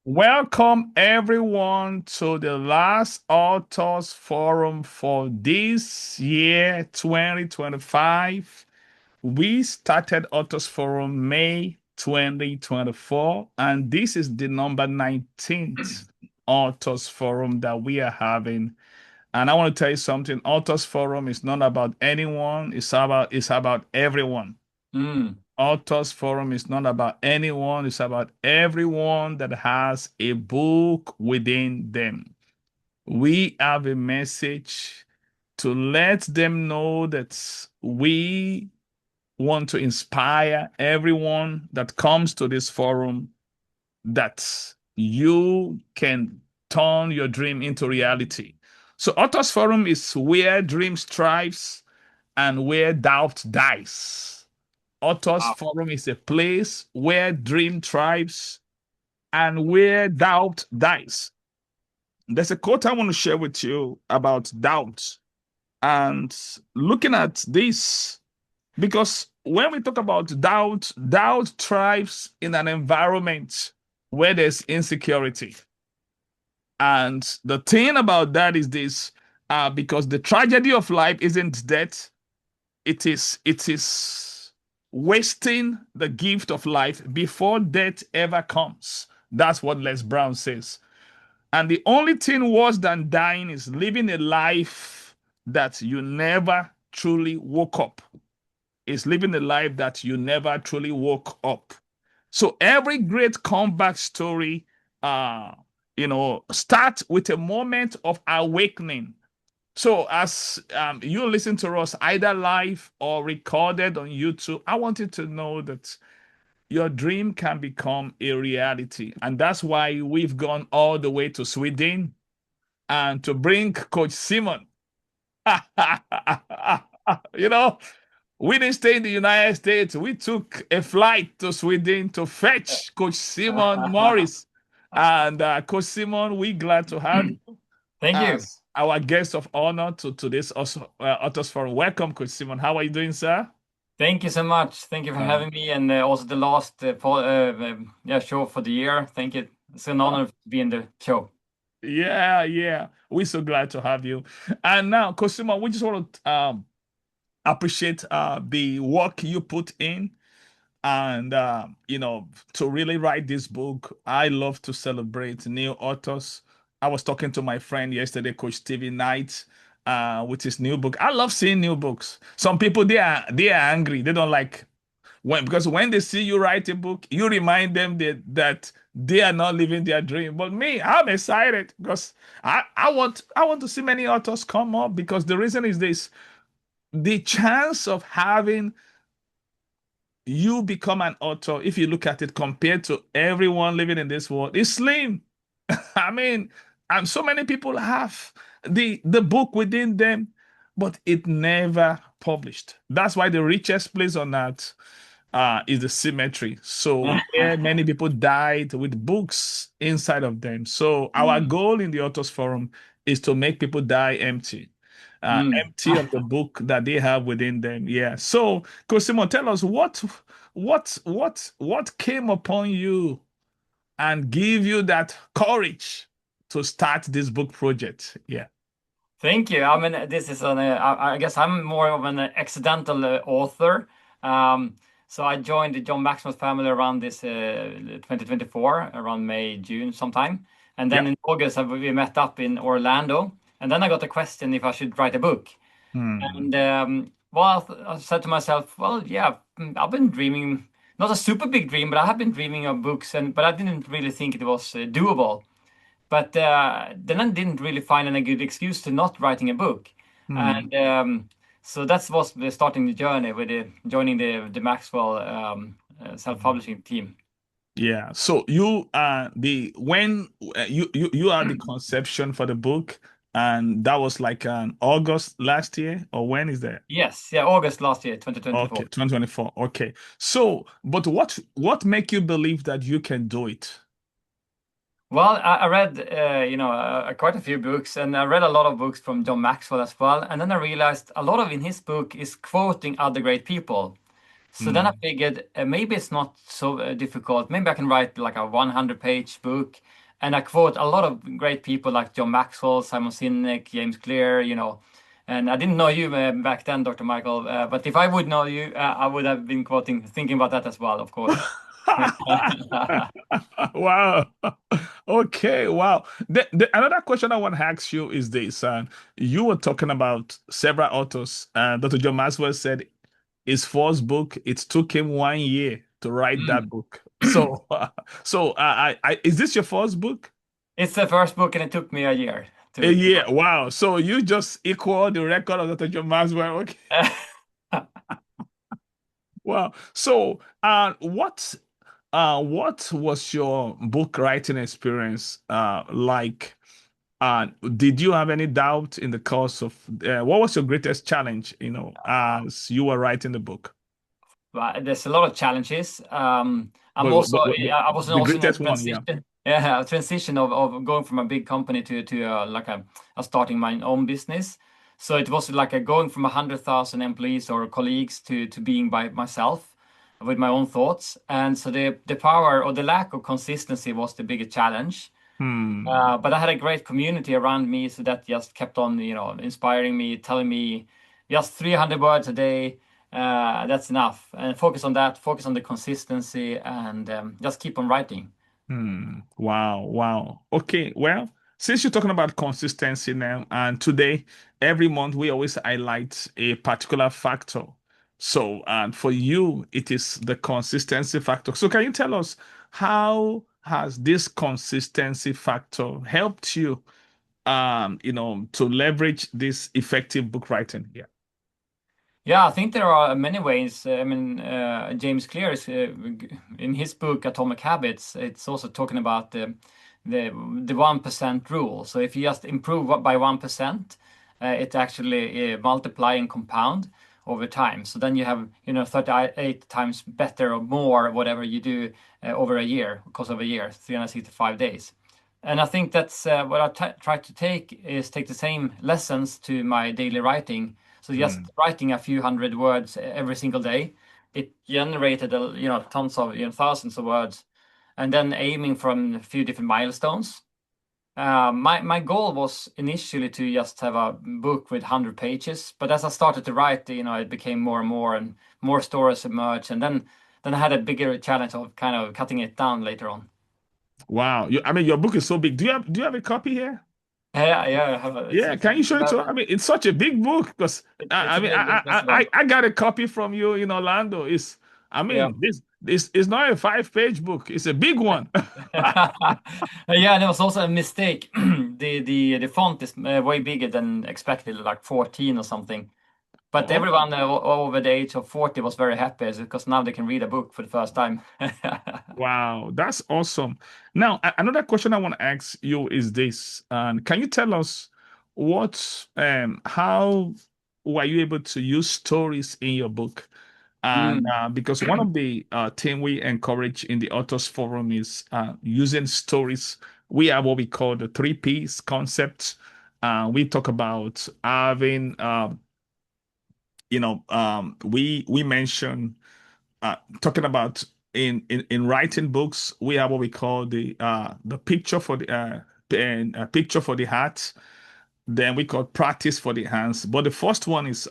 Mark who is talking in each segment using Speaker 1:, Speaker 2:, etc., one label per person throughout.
Speaker 1: Welcome everyone to the last Authors Forum for this year, 2025. We started Authors Forum May 2024, and this is the number 19th Authors Forum that we are having. And I want to tell you something, Authors Forum is not about anyone, it's about everyone.
Speaker 2: Mm.
Speaker 1: Authors Forum is not about anyone, it's about everyone that has a book within them. We have a message to let them know that we want to inspire everyone that comes to this forum that you can turn your dream into reality. So, Authors Forum is where dreams thrives and where doubt dies. Authors
Speaker 2: Wow.
Speaker 1: Forum is a place where dream thrives and where doubt dies. There's a quote I want to share with you about doubt and looking at this, because when we talk about doubt, doubt thrives in an environment where there's insecurity. And the thing about that is this, because the tragedy of life isn't death, it is wasting the gift of life before death ever comes. That's what Les Brown says. And the only thing worse than dying is living a life that you never truly woke up. Is living a life that you never truly woke up. So every great comeback story, start with a moment of awakening. So as you listen to us either live or recorded on YouTube, I want you to know that your dream can become a reality. And that's why we've gone all the way to Sweden and to bring Coach Simon. you know, we didn't stay in the United States. We took a flight to Sweden to fetch Coach Simon Morris. And Coach Simon, we're glad to have you
Speaker 2: Thank you.
Speaker 1: as our guest of honor to this also Authors Forum. Welcome, Coach Simon. How are you doing, sir?
Speaker 2: Thank you so much. Thank you for
Speaker 1: Uh,
Speaker 2: having me, and also the last show for the year. Thank you. It's an honor to be in the show.
Speaker 1: yeah, yeah. We're so glad to have you. And now, Coach Simon, we just want to appreciate the work you put in and to really write this book. I love to celebrate new authors. I was talking to my friend yesterday, Coach Stevie Knight, with his new book. I love seeing new books. Some people they are angry, they don't like because when they see you write a book, you remind them that they are not living their dream. But me, I'm excited because I want to see many authors come up, because the reason is this: the chance of having you become an author, if you look at it compared to everyone living in this world, is slim. I mean, and so many people have the book within them, but it never published. That's why the richest place on earth is the cemetery. So where many people died with books inside of them. So our
Speaker 2: Mm.
Speaker 1: goal in the Authors Forum is to make people die empty.
Speaker 2: Mm.
Speaker 1: Empty of the book that they have within them. Yeah. So, Cosimo, tell us what came upon you and give you that courage to start this book project. Yeah.
Speaker 2: Thank you. I mean, this is I guess I'm more of an accidental author. So I joined the John Maxwell family around this 2024, around May, June sometime. And then
Speaker 1: Yeah.
Speaker 2: in August, we met up in Orlando. And then I got a question if I should write a book.
Speaker 1: Hmm.
Speaker 2: And well, I said to myself, well, yeah, I've been dreaming, not a super big dream, but I have been dreaming of books, and but I didn't really think it was doable. But then I didn't really find any good excuse to not writing a book,
Speaker 1: Hmm.
Speaker 2: and so that was starting the journey with joining the Maxwell self-publishing team.
Speaker 1: Yeah. So you are the when you are the conception for the book, and that was like an August last year, or when is that?
Speaker 2: Yes, yeah, August last year,
Speaker 1: Okay,
Speaker 2: 2024.
Speaker 1: 2024. Okay. So, but what make you believe that you can do it?
Speaker 2: Well, I read, quite a few books, and I read a lot of books from John Maxwell as well. And then I realized a lot of in his book is quoting other great people. So then I
Speaker 1: Mm.
Speaker 2: figured maybe it's not so difficult. Maybe I can write like a 100-page book. And I quote a lot of great people like John Maxwell, Simon Sinek, James Clear, And I didn't know you back then, Dr. Michael. But if I would know you, I would have been thinking about that as well, of course.
Speaker 1: Wow. Okay. Wow. Another question I want to ask you is this. You were talking about several authors. Dr. John Maxwell said his first book, it took him 1 year to write that book.
Speaker 2: Mm.
Speaker 1: Is this your first book?
Speaker 2: It's the first book, and it took me a year
Speaker 1: A
Speaker 2: to
Speaker 1: year. Wow. So you just equal the record of Dr. John Maxwell. Okay.
Speaker 2: write.
Speaker 1: Wow. So, what was your book writing experience like? Did you have any doubt in the course of what was your greatest challenge, as you were writing the book?
Speaker 2: But there's a lot of challenges. I'm
Speaker 1: But,
Speaker 2: also
Speaker 1: but, but
Speaker 2: I was
Speaker 1: the
Speaker 2: also in a
Speaker 1: greatest one, yeah.
Speaker 2: transition. Yeah, a transition of going from a big company to like a starting my own business. So it was like a going from 100,000 employees or colleagues to being by myself with my own thoughts. And so the power or the lack of consistency was the biggest challenge.
Speaker 1: Hmm.
Speaker 2: But I had a great community around me, so that just kept on, inspiring me, telling me just 300 words a day. That's enough, and focus on that. Focus on the consistency, and just keep on writing.
Speaker 1: Hmm. Wow. Wow. Okay. Well, since you're talking about consistency now, and today, every month we always highlight a particular factor. So, and for you, it is the consistency factor. So, can you tell us how has this consistency factor helped you, to leverage this effective book writing? Yeah.
Speaker 2: Yeah, I think there are many ways. I mean, James Clear is in his book Atomic Habits. It's also talking about the 1% rule. So if you just improve by 1%, it actually multiply and compound over time. So then you have 38 times better or more whatever you do over a year, because of a year, 365 days. And I think that's what I try to take the same lessons to my daily writing. So
Speaker 1: Hmm.
Speaker 2: just writing a few hundred words every single day, it generated tons of thousands of words, and then aiming from a few different milestones. My goal was initially to just have a book with 100 pages, but as I started to write, it became more and more, and more stories emerged, and then I had a bigger challenge of kind of cutting it down later on.
Speaker 1: Wow. I mean, your book is so big. Do you have a copy here?
Speaker 2: Yeah, yeah,
Speaker 1: Yeah, can you show it to her? I mean, it's such a big book because
Speaker 2: it's
Speaker 1: I
Speaker 2: a
Speaker 1: mean,
Speaker 2: big book as well.
Speaker 1: I got a copy from you in Orlando. I
Speaker 2: Yeah.
Speaker 1: mean, this is not a 5-page book. It's a big one.
Speaker 2: Yeah, and there was also a mistake. The font is way bigger than expected, like 14 or something. But
Speaker 1: Oh,
Speaker 2: everyone over the age of 40 was very happy because now they can read a book for the first time.
Speaker 1: wow, that's awesome. Now, another question I want to ask you is this: can you tell us how were you able to use stories in your book? And
Speaker 2: Mm,
Speaker 1: because one of the thing we encourage in the authors forum is using stories. We have what we call the 3 Ps concept. We talk about having, we mention talking about in writing books. We have what we call the picture for the picture for the heart. Then we call practice for the hands. But the first one is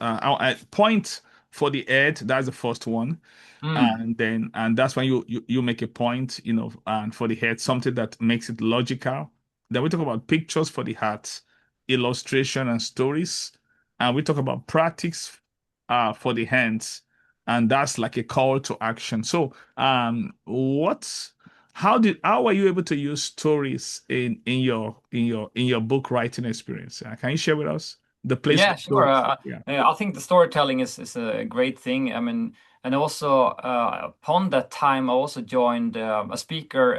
Speaker 1: point for the head. That's the first one.
Speaker 2: mm.
Speaker 1: And that's when you make a point, and for the head, something that makes it logical. Then we talk about pictures for the heart, illustration and stories. And we talk about practice for the hands. And that's like a call to action. So how were you able to use stories in your book writing experience? Can you share with us the place of
Speaker 2: Yeah, sure.
Speaker 1: stories? Yeah.
Speaker 2: I think the storytelling is a great thing. I mean, and also upon that time, I also joined a speaker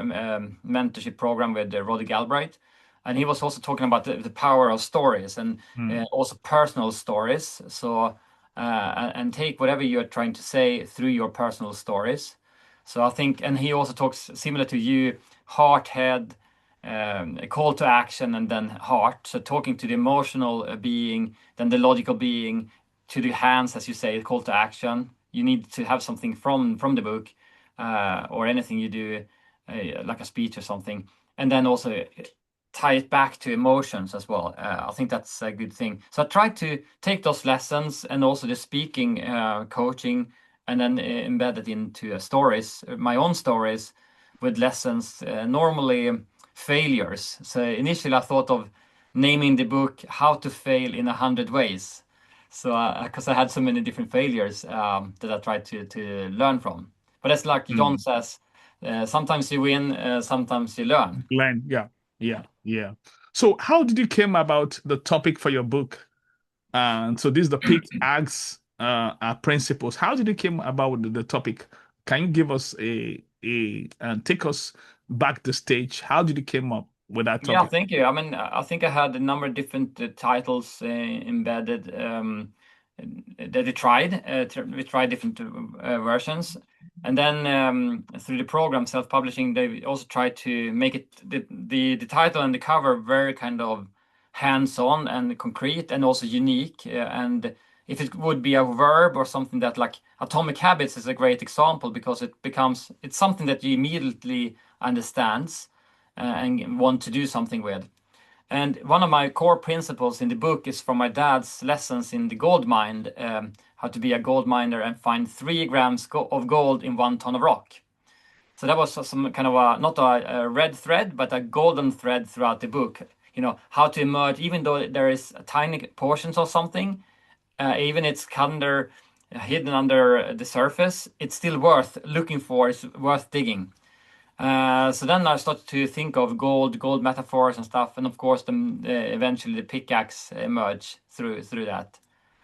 Speaker 2: mentorship program with Roddy Galbraith, and he was also talking about the power of stories, and
Speaker 1: Hmm.
Speaker 2: also personal stories. So and take whatever you're trying to say through your personal stories. So I think, and he also talks similar to you, heart, head, a call to action, and then heart. So talking to the emotional being, then the logical being, to the hands, as you say, call to action. you need to have something from the book, or anything you do, like a speech or something, and then also tie it back to emotions as well. I think that's a good thing. So I try to take those lessons and also the speaking, coaching, and then embed it into stories, my own stories with lessons, normally failures. So initially I thought of naming the book "How to Fail in 100 Ways." So because I had so many different failures, that I tried to learn from. But it's like John
Speaker 1: Mm.
Speaker 2: says, sometimes you win, sometimes you learn.
Speaker 1: Glenn, yeah, yeah, yeah. So how did you came about the topic for your book? And so this is the Pickaxe principles. How did you came about the topic? Can you give us a and take us back the stage? How did you came up with that
Speaker 2: Yeah,
Speaker 1: topic?
Speaker 2: thank you. I mean, I think I had a number of different titles embedded, that we tried different versions. And then through the program, self-publishing, they also tried to make it the title and the cover very kind of hands-on and concrete and also unique. And if it would be a verb or something that like Atomic Habits is a great example because it's something that you immediately understands and want to do something with. And one of my core principles in the book is from my dad's lessons in the gold mine, how to be a gold miner and find 3 grams of gold in 1 ton of rock. So that was some kind of not a red thread, but a golden thread throughout the book. How to emerge, even though there is tiny portions of something, even it's hidden under the surface, it's still worth looking for, it's worth digging. So then I started to think of gold metaphors and stuff, and of course, eventually the pickaxe emerged through that.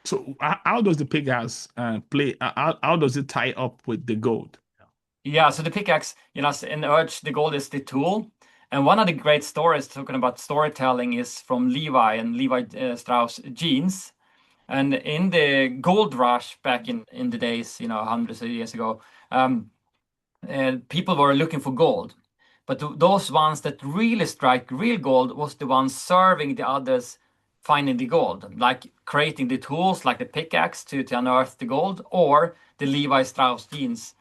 Speaker 1: So how does the Pickaxe play? How does it tie up with the gold?
Speaker 2: Yeah, so the pickaxe, in Urge, the gold is the tool. And one of the great stories talking about storytelling is from Levi and Levi Strauss jeans. And in the gold rush back in the days, hundreds of years ago, people were looking for gold. But those ones that really strike real gold was the ones serving the others finding the gold, like creating the tools like the pickaxe to unearth the gold, or the Levi Strauss jeans.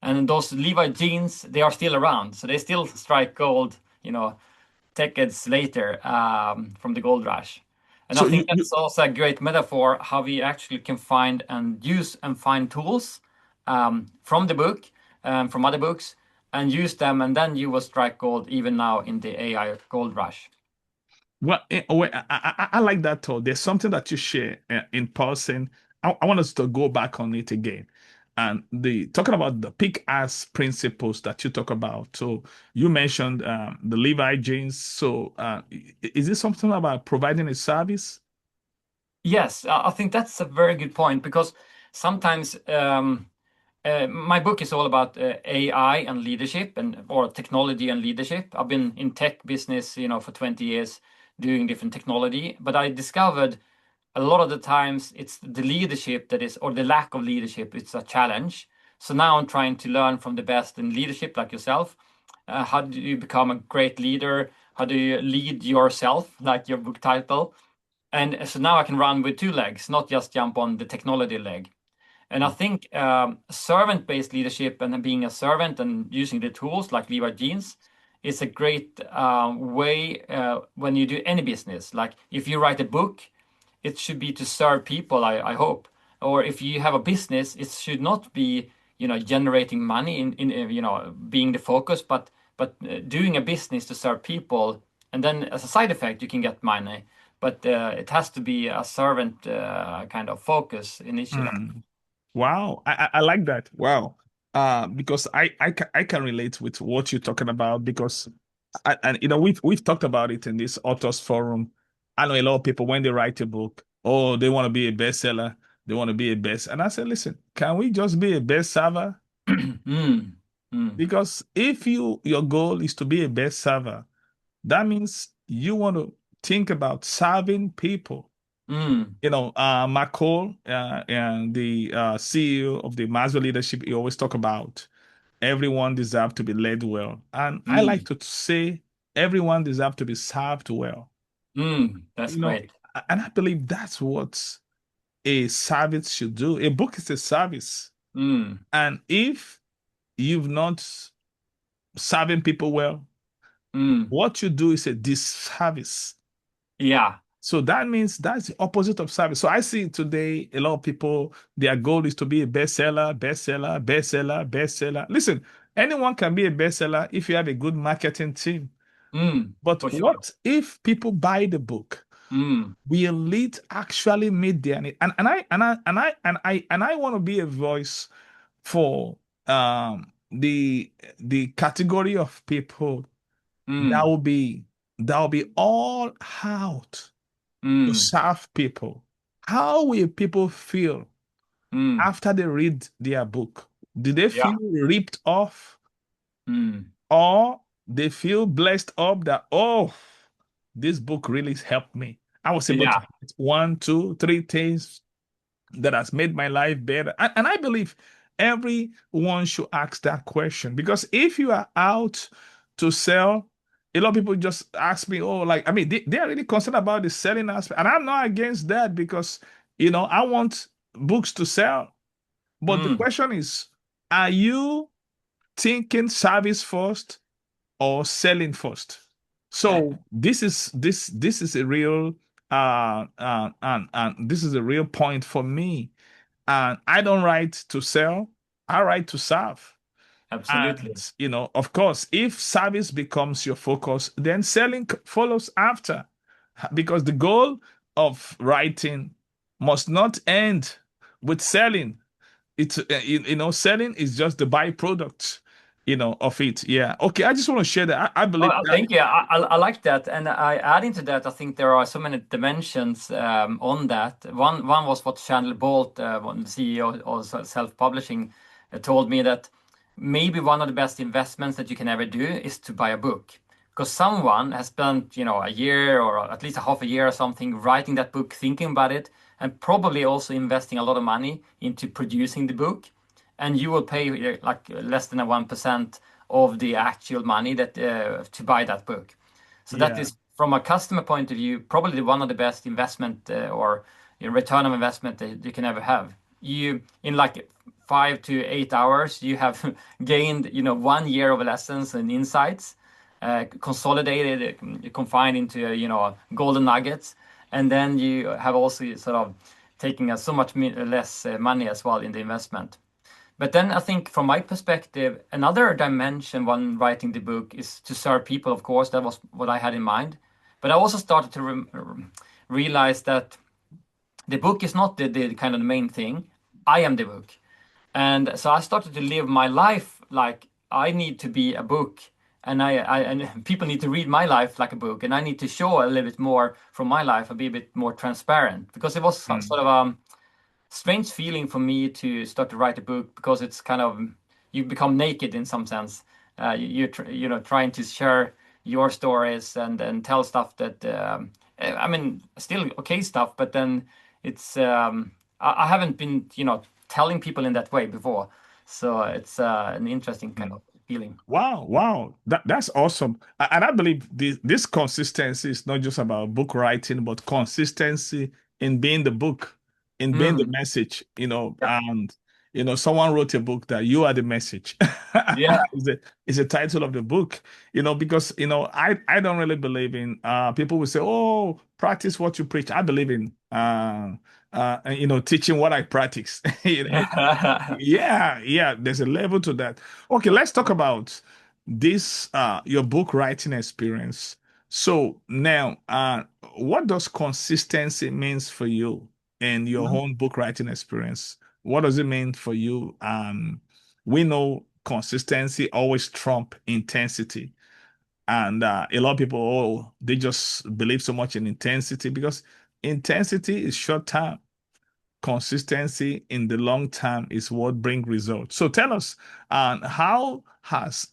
Speaker 2: And those Levi jeans, they are still around, so they still strike gold, decades later, from the gold rush. And I
Speaker 1: So
Speaker 2: think
Speaker 1: you
Speaker 2: that's also a great metaphor how we actually can find and use and find tools, from the book, from other books, and use them, and then you will strike gold even now in the AI gold rush.
Speaker 1: well, I like that thought. There's something that you share in person. I want us to go back on it again. And the talking about the Pickaxe principles that you talk about. So you mentioned the Levi jeans. So is this something about providing a service?
Speaker 2: Yes, I think that's a very good point because sometimes my book is all about AI and leadership or technology and leadership. I've been in tech business, for 20 years doing different technology, but I discovered a lot of the times it's the leadership that is, or the lack of leadership, it's a challenge. So now I'm trying to learn from the best in leadership, like yourself. How do you become a great leader? How do you lead yourself, like your book title? And so now I can run with two legs, not just jump on the technology leg. And I think servant-based leadership and being a servant and using the tools like Levi Jeans is a great way when you do any business. Like if you write a book, it should be to serve people, I hope. Or if you have a business, it should not be, generating money in being the focus, but doing a business to serve people, and then as a side effect, you can get money. But it has to be a servant kind of focus initially.
Speaker 1: Hmm. Wow, I like that. Wow, because I can relate with what you're talking about because and we've talked about it in this authors forum. I know a lot of people when they write a book, oh, they want to be a bestseller, they want to be a best, and I said, listen, can we just be a bestseller?
Speaker 2: Mm, mm,
Speaker 1: Because if your goal is to be a bestseller, that means you want to think about serving people.
Speaker 2: mm,
Speaker 1: McCall, and the CEO of the Maxwell Leadership, he always talk about everyone deserves to be led well. And I like
Speaker 2: mm,
Speaker 1: to say everyone deserves to be served well.
Speaker 2: That's
Speaker 1: You know,
Speaker 2: great.
Speaker 1: and I believe that's what a service should do. A book is a service.
Speaker 2: Mm.
Speaker 1: And if you've not serving people well,
Speaker 2: Mm.
Speaker 1: what you do is a disservice.
Speaker 2: Yeah.
Speaker 1: So that means that's the opposite of service. So I see today a lot of people, their goal is to be a bestseller, bestseller, bestseller, bestseller. Listen, anyone can be a bestseller if you have a good marketing team.
Speaker 2: Mm.
Speaker 1: But
Speaker 2: For sure.
Speaker 1: what if people buy the book?
Speaker 2: Mm.
Speaker 1: Will it actually meet their need? And I want to be a voice for the category of people that
Speaker 2: Mm.
Speaker 1: will be that will be all out to
Speaker 2: Mm.
Speaker 1: serve people. How will people feel
Speaker 2: Mm.
Speaker 1: after they read their book? Do they
Speaker 2: Yeah.
Speaker 1: feel ripped off,
Speaker 2: Mm.
Speaker 1: or they feel blessed up that, oh, this book really helped me? I was able to
Speaker 2: Yeah.
Speaker 1: get one, two, three things that has made my life better. And I believe everyone should ask that question, because if you are out to sell, a lot of people just ask me, oh, like, I mean, they are really concerned about the selling aspect. And I'm not against that, because, I want books to sell. But the
Speaker 2: Mm.
Speaker 1: question is, are you thinking service first or selling first? So this is a real and this is a real point for me. And I don't write to sell, I write to serve. And,
Speaker 2: Absolutely.
Speaker 1: of course, if service becomes your focus, then selling follows after. Because the goal of writing must not end with selling. Selling is just the byproduct, of it. Yeah. Okay. I just want to share that. I believe
Speaker 2: Well,
Speaker 1: that.
Speaker 2: thank you. I like that, and I adding to that, I think there are so many dimensions on that. One was what Chandler Bolt, one CEO of self-publishing, told me that maybe one of the best investments that you can ever do is to buy a book, because someone has spent a year or at least a half a year or something writing that book, thinking about it, and probably also investing a lot of money into producing the book, and you will pay like less than a 1% of the actual money that to buy that book. So that
Speaker 1: Yeah.
Speaker 2: is, from a customer point of view, probably one of the best investment or return of investment that you can ever have. You in like 5 to 8 hours, you have gained 1 year of lessons and insights, consolidated, confined into golden nuggets, and then you have also sort of taking so much less money as well in the investment. But then I think from my perspective, another dimension when writing the book is to serve people, of course. That was what I had in mind. But I also started to realize that the book is not the kind of the main thing. I am the book. And so I started to live my life like I need to be a book. And and people need to read my life like a book. And I need to show a little bit more from my life and be a bit more transparent. Because it was
Speaker 1: Mm.
Speaker 2: sort of strange feeling for me to start to write a book, because it's kind of you become naked in some sense. You're trying to share your stories and tell stuff that I mean still okay stuff, but then it's I haven't been telling people in that way before, so it's an interesting kind
Speaker 1: Mm.
Speaker 2: of feeling.
Speaker 1: Wow, wow. That's awesome. And I believe this consistency is not just about book writing, but consistency in being the book, in being the
Speaker 2: Mm,
Speaker 1: message,
Speaker 2: yeah,
Speaker 1: and someone wrote a book that you are the message.
Speaker 2: yeah,
Speaker 1: Is the title of the book, because I don't really believe in people will say, oh, practice what you preach. I believe in teaching what I practice. Yeah, yeah, there's a level to that. Okay, let's talk about this your book writing experience. So now, what does consistency means for you in your
Speaker 2: Mhm.
Speaker 1: own book writing experience? What does it mean for you? We know consistency always trump intensity. And a lot of people, oh, they just believe so much in intensity, because intensity is short term. Consistency in the long term is what bring results. So tell us, how does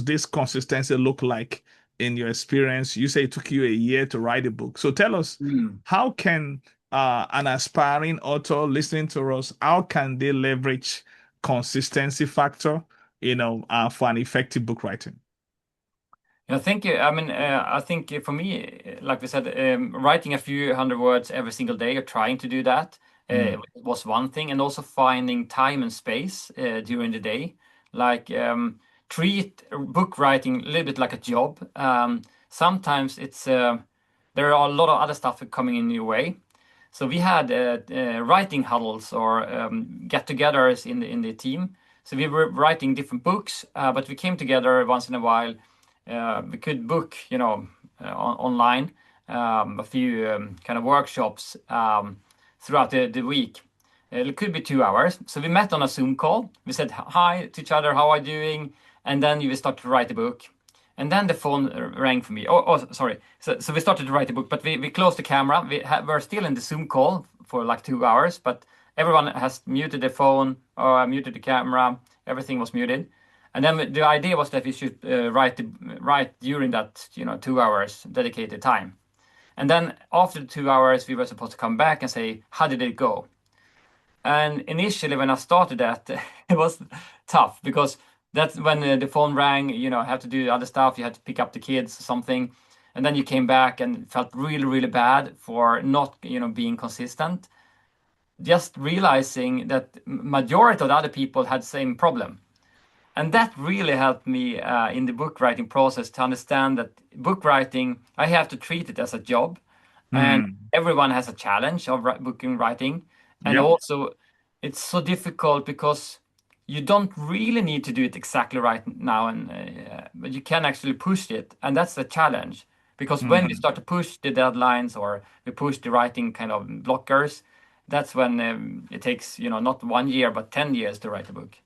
Speaker 1: this consistency look like in your experience? You say it took you a year to write a book. So tell us,
Speaker 2: Mm.
Speaker 1: how can an aspiring author listening to us, how can they leverage consistency factor, for an effective book writing?
Speaker 2: I think, I mean, I think for me, like we said, writing a few hundred words every single day or trying to do that,
Speaker 1: Mm,
Speaker 2: was one thing, and also finding time and space during the day. Like treat book writing a little bit like a job. Sometimes it's there are a lot of other stuff coming in your way. So we had writing huddles or get-togethers in the team. So we were writing different books, but we came together once in a while. We could book, online a few kind of workshops throughout the week. It could be 2 hours. So we met on a Zoom call. We said hi to each other, how are you doing? And then you start to write a book. And then the phone rang for me. Oh, sorry. So we started to write a book, but we closed the camera. We're still in the Zoom call for like 2 hours, but everyone has muted the phone or muted the camera. Everything was muted. And then the idea was that we should write during that 2 hours dedicated time. And then after the 2 hours, we were supposed to come back and say, how did it go? And initially, when I started that, it was tough because that's when the phone rang. Have to do other stuff. You had to pick up the kids or something, and then you came back and felt really, really bad for not, being consistent. Just realizing that majority of the other people had the same problem, and that really helped me in the book writing process to understand that book writing, I have to treat it as a job, and
Speaker 1: mm,
Speaker 2: everyone has a challenge of book writing. And
Speaker 1: yep.
Speaker 2: also, it's so difficult because you don't really need to do it exactly right now, but you can actually push it, and that's the challenge. Because when we
Speaker 1: Mhm.
Speaker 2: start to push the deadlines or we push the writing kind of blockers, that's when it takes, not 1 year but 10 years to write a book.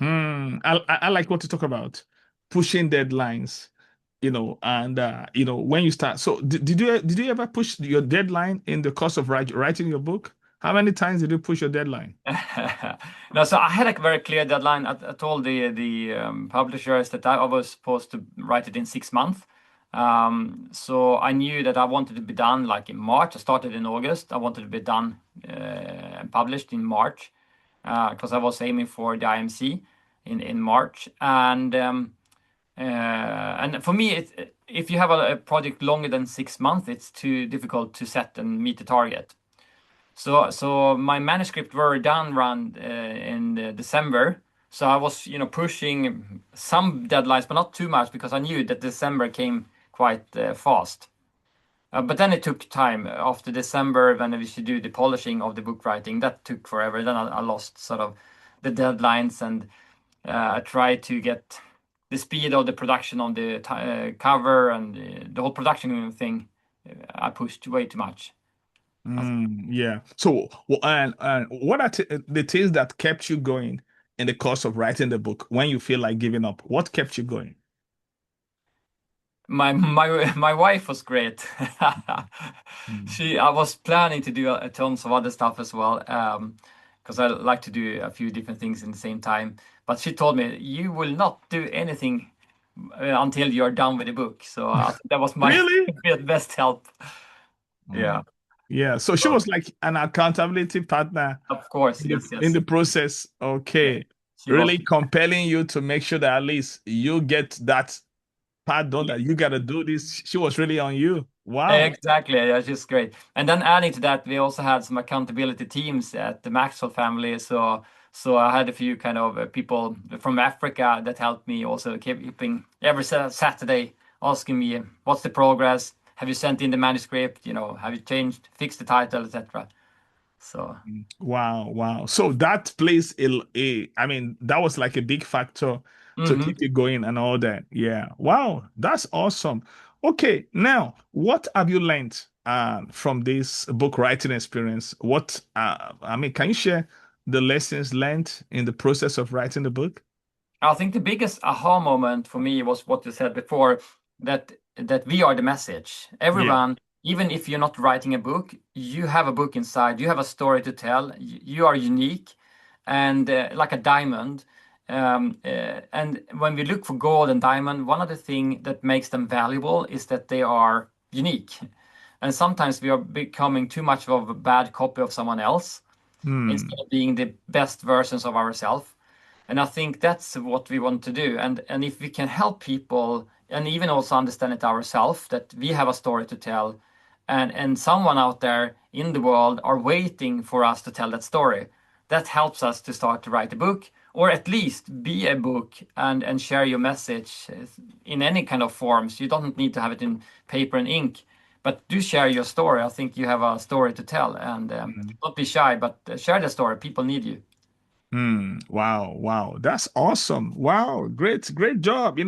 Speaker 1: I like what you talk about, pushing deadlines, and when you start. So did you ever push your deadline in the course of writing your book? How many times did you push your deadline?
Speaker 2: No, so I had a very clear deadline. I told the publishers that I was supposed to write it in 6 months. So I knew that I wanted to be done like in March. I started in August. I wanted to be done and published in March because I was aiming for the IMC in March. And for me, if you have a project longer than 6 months, it's too difficult to set and meet the target. So my manuscript were done around in December. So I was, pushing some deadlines, but not too much because I knew that December came quite fast. But then it took time after December when we should do the polishing of the book writing. That took forever. Then I lost sort of the deadlines, and I tried to get the speed of the production on the cover and the whole production thing. I pushed way too much.
Speaker 1: Yeah. So, and what are the things that kept you going in the course of writing the book when you feel like giving up? What kept you going?
Speaker 2: My wife was great.
Speaker 1: Mm.
Speaker 2: I was planning to do tons of other stuff as well, because I like to do a few different things in the same time. But she told me you will not do anything until you're done with the book. So I think that was my
Speaker 1: Really?
Speaker 2: best help.
Speaker 1: Mm.
Speaker 2: Yeah,
Speaker 1: Yeah. So she
Speaker 2: so,
Speaker 1: was like an accountability partner
Speaker 2: of course,
Speaker 1: in
Speaker 2: yes,
Speaker 1: in
Speaker 2: yes,
Speaker 1: the process.
Speaker 2: yeah.
Speaker 1: Okay.
Speaker 2: She was.
Speaker 1: Really compelling you to make sure that at least you get that part done, that you got to do this. She was really on you. Wow.
Speaker 2: Exactly, yeah, she's great. And then adding to that, we also had some accountability teams at the Maxwell family. So I had a few kind of people from Africa that helped me also keeping every Saturday asking me what's the progress? Have you sent in the manuscript? Have you changed, fixed the title, etc. So.
Speaker 1: Wow, wow. So that plays I mean, that was like a big factor to
Speaker 2: Mhm.
Speaker 1: keep you going and all that. Yeah. Wow, that's awesome. Okay, now what have you learned from this book writing experience? I mean, can you share the lessons learned in the process of writing the book?
Speaker 2: I think the biggest aha moment for me was what you said before, that we are the message.
Speaker 1: Yeah.
Speaker 2: Everyone, even if you're not writing a book, you have a book inside. You have a story to tell. You are unique, and like a diamond. And when we look for gold and diamond, one of the things that makes them valuable is that they are unique. And sometimes we are becoming too much of a bad copy of someone else instead
Speaker 1: Hmm.
Speaker 2: of being the best versions of ourselves. And I think that's what we want to do. And if we can help people and even also understand it ourselves, that we have a story to tell, and someone out there in the world are waiting for us to tell that story. That helps us to start to write a book, or at least be a book and share your message in any kind of forms. You don't need to have it in paper and ink, but do share your story. I think you have a story to tell, and don't be shy, but share the story. People need you.
Speaker 1: Wow, wow, that's awesome. Wow, great job.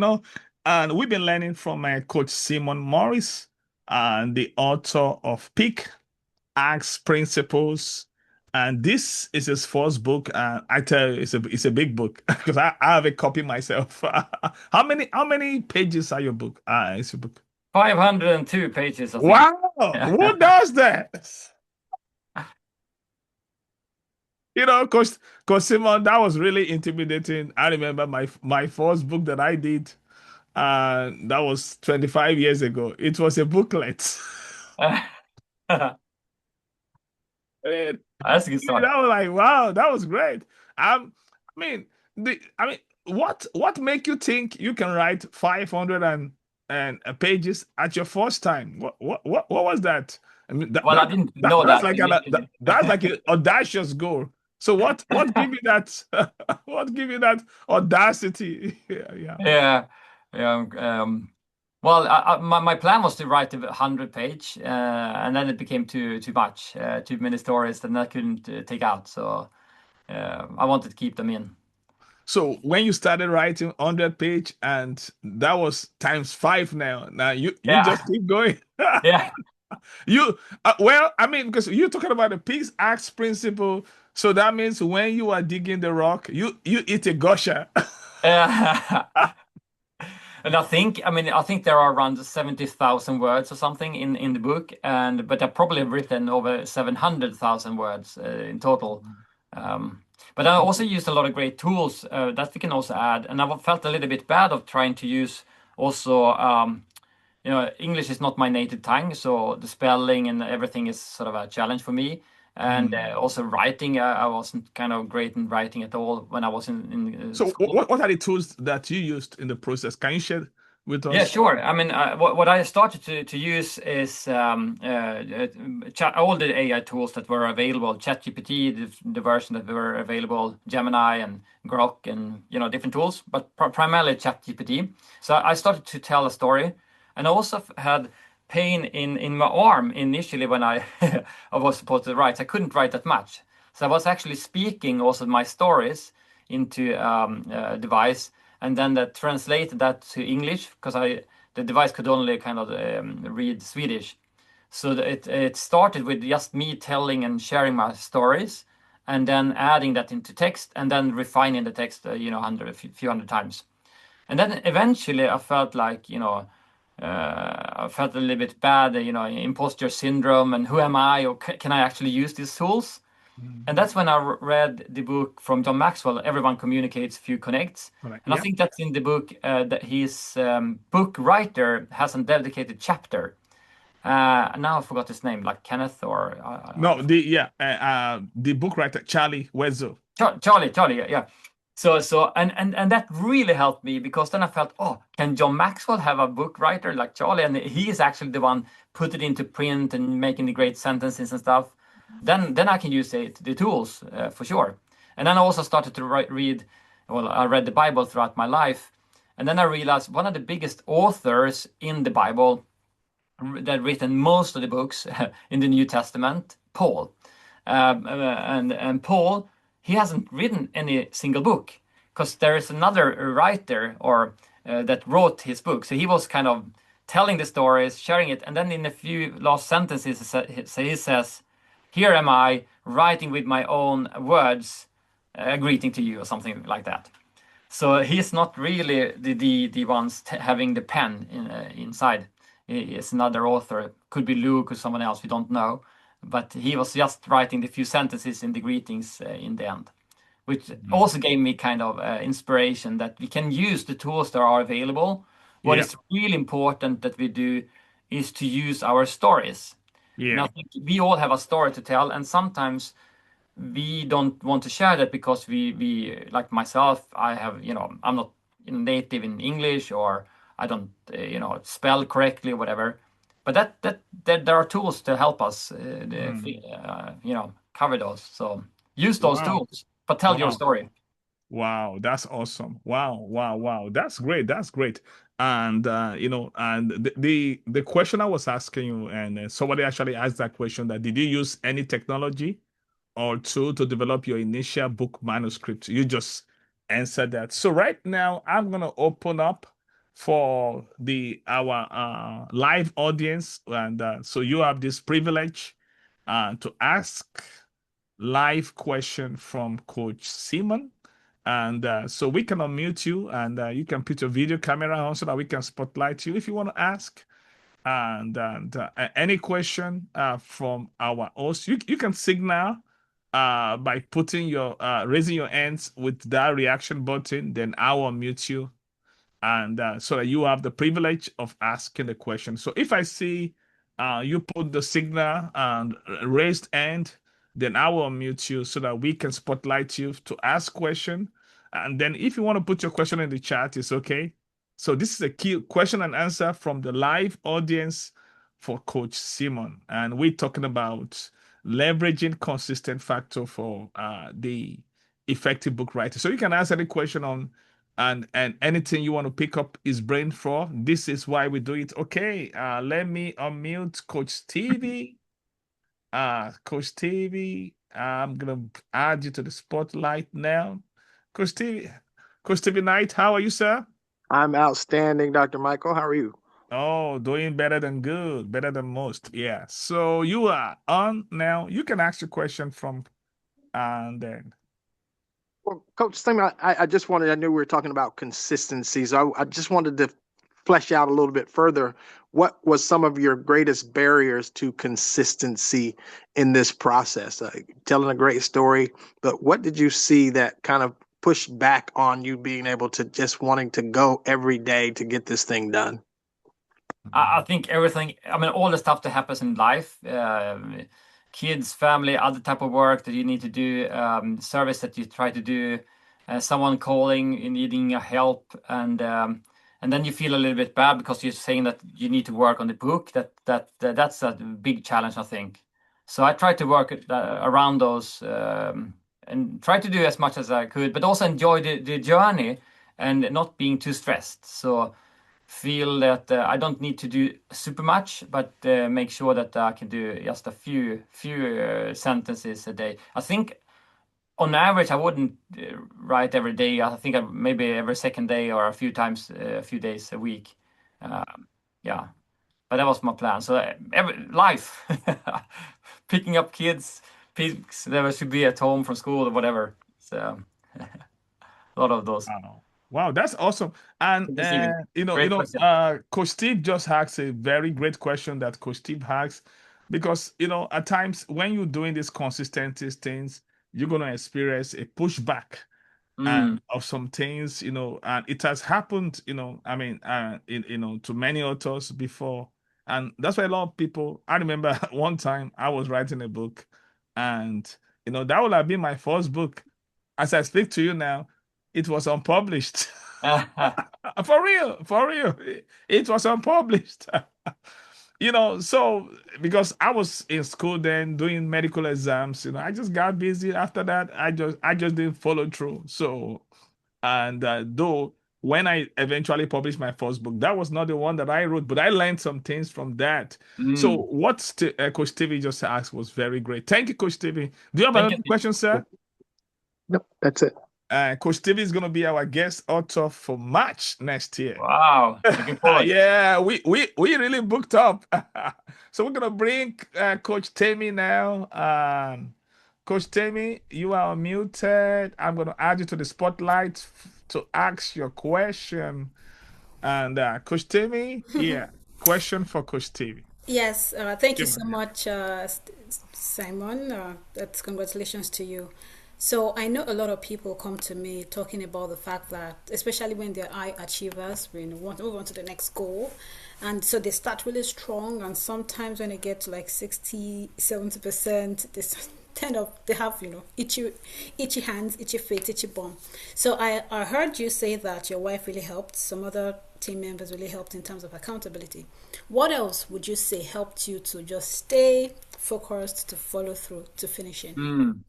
Speaker 1: And we've been learning from Coach Simon Morris, and the author of Pickaxe Principles. And this is his first book. And I tell you, it's a big book because I have a copy myself. How many pages are your book? It's your book.
Speaker 2: 502 pages, I think.
Speaker 1: Wow, who does that? Coach Simon, that was really intimidating. I remember my first book that I did, that was 25 years ago. It was a booklet. And
Speaker 2: That's a good start.
Speaker 1: I was like, wow, that was great. I mean, I mean, what make you think you can write 500 and pages at your first time? What was that? I mean,
Speaker 2: Well, I didn't know
Speaker 1: that's
Speaker 2: that
Speaker 1: like
Speaker 2: initially.
Speaker 1: that's like an audacious goal. So what give you that what give you that audacity? Yeah, yeah.
Speaker 2: Yeah, yeah. Well, my plan was to write a 100 page, and then it became too much, too many stories that I couldn't take out. So I wanted to keep them in.
Speaker 1: So when you started writing 100 page and that was times five now. Now you
Speaker 2: Yeah,
Speaker 1: just keep going.
Speaker 2: yeah.
Speaker 1: You well, I mean, because you're talking about the Pickaxe principle, so that means when you are digging the rock, you eat a gusher.
Speaker 2: Uh, And I think there are around 70,000 words or something in the book, and but I've probably written over 700,000 words in total. Um, but I also used a lot of great tools that we can also add, and I felt a little bit bad of trying to use also. English is not my native tongue, so the spelling and everything is sort of a challenge for me. And
Speaker 1: Hmm.
Speaker 2: also writing, I wasn't kind of great in writing at all when I was in
Speaker 1: So
Speaker 2: school.
Speaker 1: what are the tools that you used in the process? Can you share with
Speaker 2: Yeah,
Speaker 1: us?
Speaker 2: sure. I mean, what I started to use is all the AI tools that were available, ChatGPT, the version that were available, Gemini and Grok, and different tools, but primarily ChatGPT. So I started to tell a story, and I also had pain in my arm initially when I I was supposed to write. I couldn't write that much, so I was actually speaking also my stories into a device, and then that translated that to English because the device could only kind of read Swedish. So it started with just me telling and sharing my stories, and then adding that into text, and then refining the text, a few hundred times. And then eventually, I felt like I felt a little bit bad, imposter syndrome, and who am I, or can I actually use these tools? And
Speaker 1: Mhm.
Speaker 2: that's when I read the book from John Maxwell, Everyone Communicates, Few Connects.
Speaker 1: Correct.
Speaker 2: And I
Speaker 1: Yeah.
Speaker 2: think that's in the book that his book writer has a dedicated chapter. Now I forgot his name, like Kenneth or
Speaker 1: No, the book writer Charlie Wetzel.
Speaker 2: Charlie, yeah. So and that really helped me because then I felt, oh, can John Maxwell have a book writer like Charlie? And he is actually the one put it into print and making the great sentences and stuff. Then I can use the tools for sure. And then I also started to read. Well, I read the Bible throughout my life, and then I realized one of the biggest authors in the Bible that written most of the books in the New Testament, Paul. And Paul, he hasn't written any single book because there is another writer or that wrote his book. So he was kind of telling the stories, sharing it, and then in a few last sentences, he says, "Here am I writing with my own words, a greeting to you," or something like that. So he's not really the ones having the pen inside. He is another author. Could be Luke or someone else. We don't know. But he was just writing the few sentences in the greetings in the end, which
Speaker 1: Mhm.
Speaker 2: also gave me kind of inspiration that we can use the tools that are available. What
Speaker 1: Yeah.
Speaker 2: is really important that we do is to use our stories. And I
Speaker 1: Yeah.
Speaker 2: think we all have a story to tell, and sometimes we don't want to share that because we like myself, I have, I'm not native in English, or I don't spell correctly or whatever. but there are tools to help us,
Speaker 1: Mm.
Speaker 2: cover those. So use those
Speaker 1: Wow.
Speaker 2: tools, but tell your
Speaker 1: Wow.
Speaker 2: story.
Speaker 1: Wow, that's awesome. Wow, wow, wow. That's great. That's great. And and the question I was asking you, and somebody actually asked that question, that did you use any technology or tool to develop your initial book manuscript? You just answered that. So right now I'm gonna open up for the our live audience, and so you have this privilege to ask live question from Coach Simon. And so we can unmute you, and you can put your video camera on so that we can spotlight you if you want to ask. And any question from our host, you can signal by putting your raising your hands with that reaction button. Then I'll unmute you, and so that you have the privilege of asking the question. So if I see you put the signal and raised hand, then I will unmute you so that we can spotlight you to ask question. And then if you want to put your question in the chat, it's okay. So this is a key question and answer from the live audience for Coach Simon, and we're talking about leveraging consistent factor for the effective book writer. So you can ask any question on and anything you want to pick up his brain for. This is why we do it. Okay, let me unmute Coach Stevie. Coach Stevie, I'm gonna add you to the spotlight now. Coach Stevie, Coach Stevie Knight, how are you, sir?
Speaker 3: I'm outstanding, Dr. Michael. How are you?
Speaker 1: Oh, doing better than good, better than most. Yeah. So you are on now. You can ask your question from and then.
Speaker 3: Well, Coach Sting, I just wanted, I knew we were talking about consistency. So I just wanted to flesh out a little bit further. What was some of your greatest barriers to consistency in this process? Telling a great story, but what did you see that kind of pushed back on you being able to just wanting to go every day to get this thing done?
Speaker 2: I think everything, I mean, all the stuff that happens in life, kids, family, other type of work that you need to do, service that you try to do, someone calling and needing a help, and then you feel a little bit bad because you're saying that you need to work on the book. That's a big challenge, I think. So I try to work around those, and try to do as much as I could, but also enjoy the journey and not being too stressed. So feel that I don't need to do super much, but make sure that I can do just a few sentences a day. I think on average I wouldn't write every day. I think maybe every second day or a few times, a few days a week. Yeah, but that was my plan. So every life, picking up kids, pigs that should be at home from school or whatever. So a lot of those.
Speaker 1: Wow. Wow, that's awesome. And
Speaker 2: Receiving. Great question.
Speaker 1: Coach Steve just asked a very great question that Coach Steve asks, because at times when you're doing these consistency things, you're gonna experience a pushback
Speaker 2: Mm.
Speaker 1: and of some things, and it has happened, I mean, to many authors before, and that's why a lot of people. I remember one time I was writing a book, and that would have been my first book. As I speak to you now, it was unpublished. For real, for real, it was unpublished. So because I was in school then doing medical exams, I just got busy. After that, I just didn't follow through. So, and though when I eventually published my first book, that was not the one that I wrote, but I learned some things from that. So
Speaker 2: Mm.
Speaker 1: what Coach Stevie just asked was very great. Thank you, Coach Stevie. Do you have
Speaker 2: Thank you,
Speaker 1: another
Speaker 2: Steve.
Speaker 1: question, sir?
Speaker 3: Nope, that's it.
Speaker 1: Coach Stevie is going to be our guest author for March next year.
Speaker 2: Wow, looking forward.
Speaker 1: Yeah, we really booked up. So we're gonna bring Coach Tammy now. Coach Tammy, you are muted. I'm gonna add you to the spotlight to ask your question. And Coach Tammy, yeah, question for Coach Tammy.
Speaker 4: Yes, thank you
Speaker 1: Give
Speaker 4: so
Speaker 1: me that.
Speaker 4: much, Simon. That's congratulations to you. So I know a lot of people come to me talking about the fact that, especially when they're high achievers, when they want to move on to the next goal, and so they start really strong, and sometimes when they get to like 60, 70%, this kind of they have itchy hands, itchy feet, itchy bum. So I heard you say that your wife really helped, some other team members really helped in terms of accountability. What else would you say helped you to just stay focused, to follow through to finishing?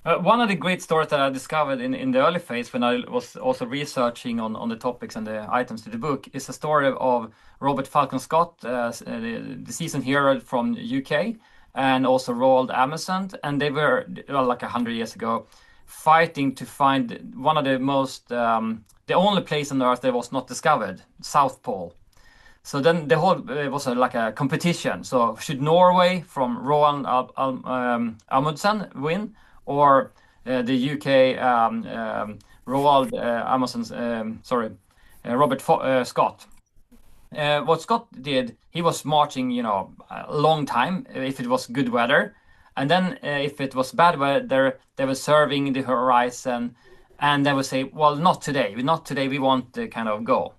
Speaker 2: One of the great stories that I discovered in the early phase when I was also researching on the topics and the items to the book is a story of Robert Falcon Scott, the seasoned hero from UK, and also Roald Amundsen, and they were like 100 years ago fighting to find one of the most the only place on Earth that was not discovered, South Pole. So then the whole was like a competition. So should Norway from Roald Amundsen win, or the UK Roald Amundsen, Robert Scott? What Scott did, he was marching, a long time if it was good weather, and then if it was bad weather, they were serving the horizon, and they would say, "Well, not today. Not today. We want to kind of go."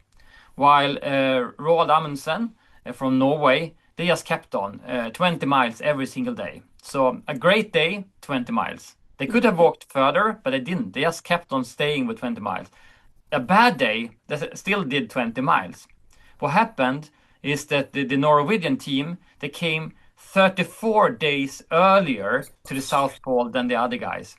Speaker 2: While Roald Amundsen from Norway, they just kept on 20 miles every single day. So a great day, 20 miles. They could have walked further, but they didn't. They just kept on staying with 20 miles. A bad day, they still did 20 miles. What happened is that the Norwegian team, they came 34 days earlier to the South Pole than the other guys.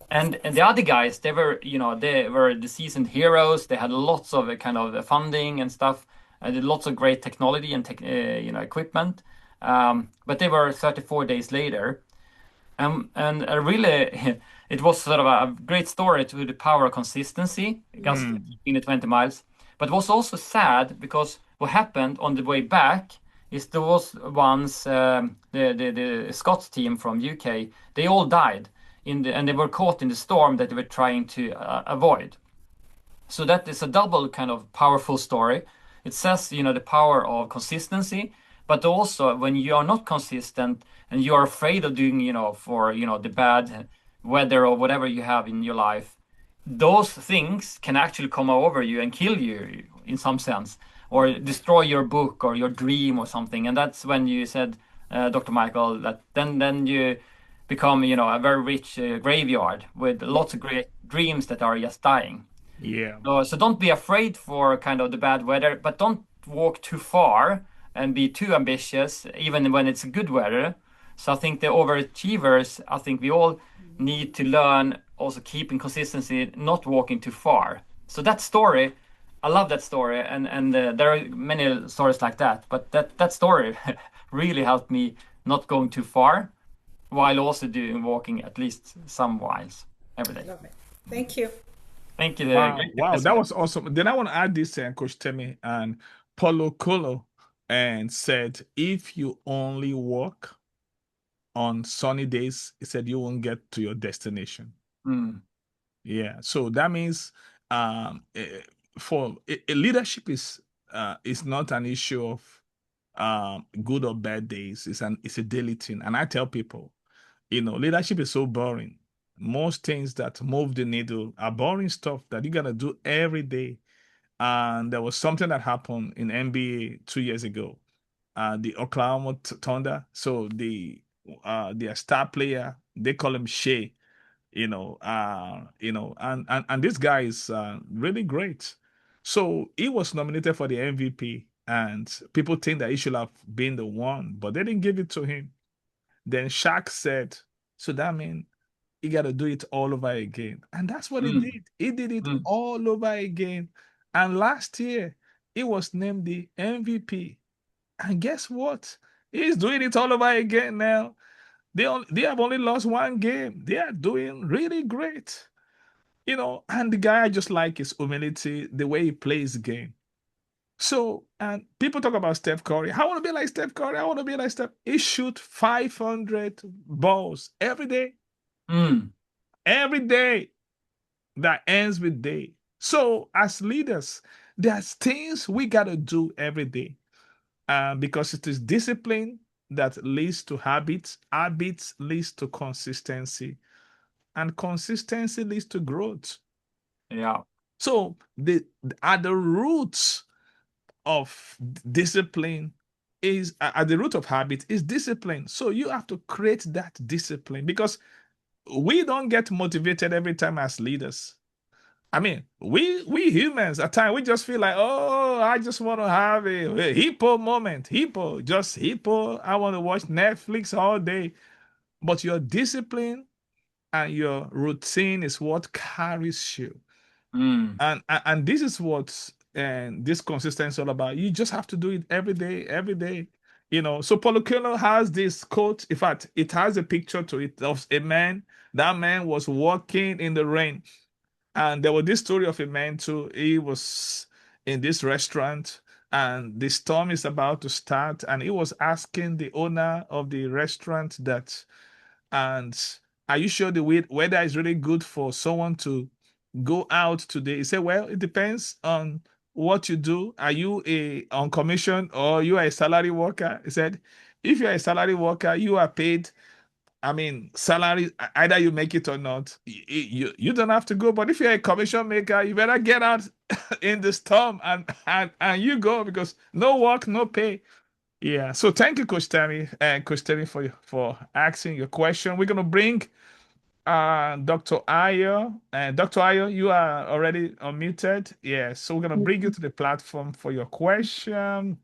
Speaker 2: And the other guys, they were the seasoned heroes. They had lots of kind of funding and stuff. Did lots of great technology and equipment. But they were 34 days later. And really, it was sort of a great story to the power of consistency, just in the 20 miles. But it was also sad because what happened on the way back is there was once the Scots team from UK, they all died and they were caught in the storm that they were trying to avoid. So that is a double kind of powerful story. It says, the power of consistency, but also when you are not consistent and you are afraid of doing, for, the bad weather or whatever you have in your life, those things can actually come over you and kill you in some sense, or destroy your book or your dream or something. And that's when you said, Dr. Michael, that then you become, a very rich graveyard with lots of great dreams that are just dying.
Speaker 1: Yeah.
Speaker 2: So don't be afraid for kind of the bad weather, but don't walk too far and be too ambitious, even when it's good weather. So I think the overachievers, I think we all need to learn also keeping consistency, not walking too far. So that story, I love that story, and there are many stories like that. But that story really helped me not going too far, while also walking at least some miles every day.
Speaker 4: Love it. Thank you.
Speaker 2: Thank you.
Speaker 1: Wow, that was awesome. Then I want to add this, Coach Temi and Paulo Coelho, and said, if you only walk on sunny days, he said you won't get to your destination. Yeah, so that means for leadership is not an issue of good or bad days. It's a daily thing, and I tell people, leadership is so boring. Most things that move the needle are boring stuff that you gotta do every day. And there was something that happened in NBA 2 years ago. The Oklahoma Thunder. So their star player, they call him Shea. And this guy is really great. So he was nominated for the MVP, and people think that he should have been the one, but they didn't give it to him. Then Shaq said, so that means he got to do it all over again. And that's what he did. He did it all over again. And last year, he was named the MVP. And guess what? He's doing it all over again now. They have only lost one game. They are doing really great. And the guy, I just like his humility, the way he plays the game. So, and people talk about Steph Curry. I want to be like Steph Curry. I want to be like Steph. He shoot 500 balls every day. Every day that ends with day. So, as leaders, there's things we got to do every day because it is discipline that leads to habits. Habits leads to consistency, and consistency leads to growth.
Speaker 2: Yeah.
Speaker 1: So, at the roots of discipline is at the root of habit is discipline. So you have to create that discipline, because we don't get motivated every time as leaders. I mean, we humans at times we just feel like, oh, I just want to have a hippo moment, hippo, just hippo. I want to watch Netflix all day. But your discipline and your routine is what carries you.
Speaker 2: Mm.
Speaker 1: And this is what and this consistency is all about. You just have to do it every day, every day. So Paulo Coelho has this quote. In fact, it has a picture to it of a man. That man was walking in the rain. And there was this story of a man too. He was in this restaurant and the storm is about to start. And he was asking the owner of the restaurant that, and are you sure the weather is really good for someone to go out today? He said, well, it depends on what you do. Are you a on commission or you are a salary worker? He said, if you're a salary worker, you are paid. I mean, salary, either you make it or not, you don't have to go. But if you're a commission maker, you better get out in the storm and you go because no work, no pay. Yeah. So thank you, Coach Tammy and Coach Tammy for asking your question. We're gonna bring Dr. Ayo. And Dr. Ayo, you are already unmuted. Yeah. So we're gonna bring you to the platform for your question.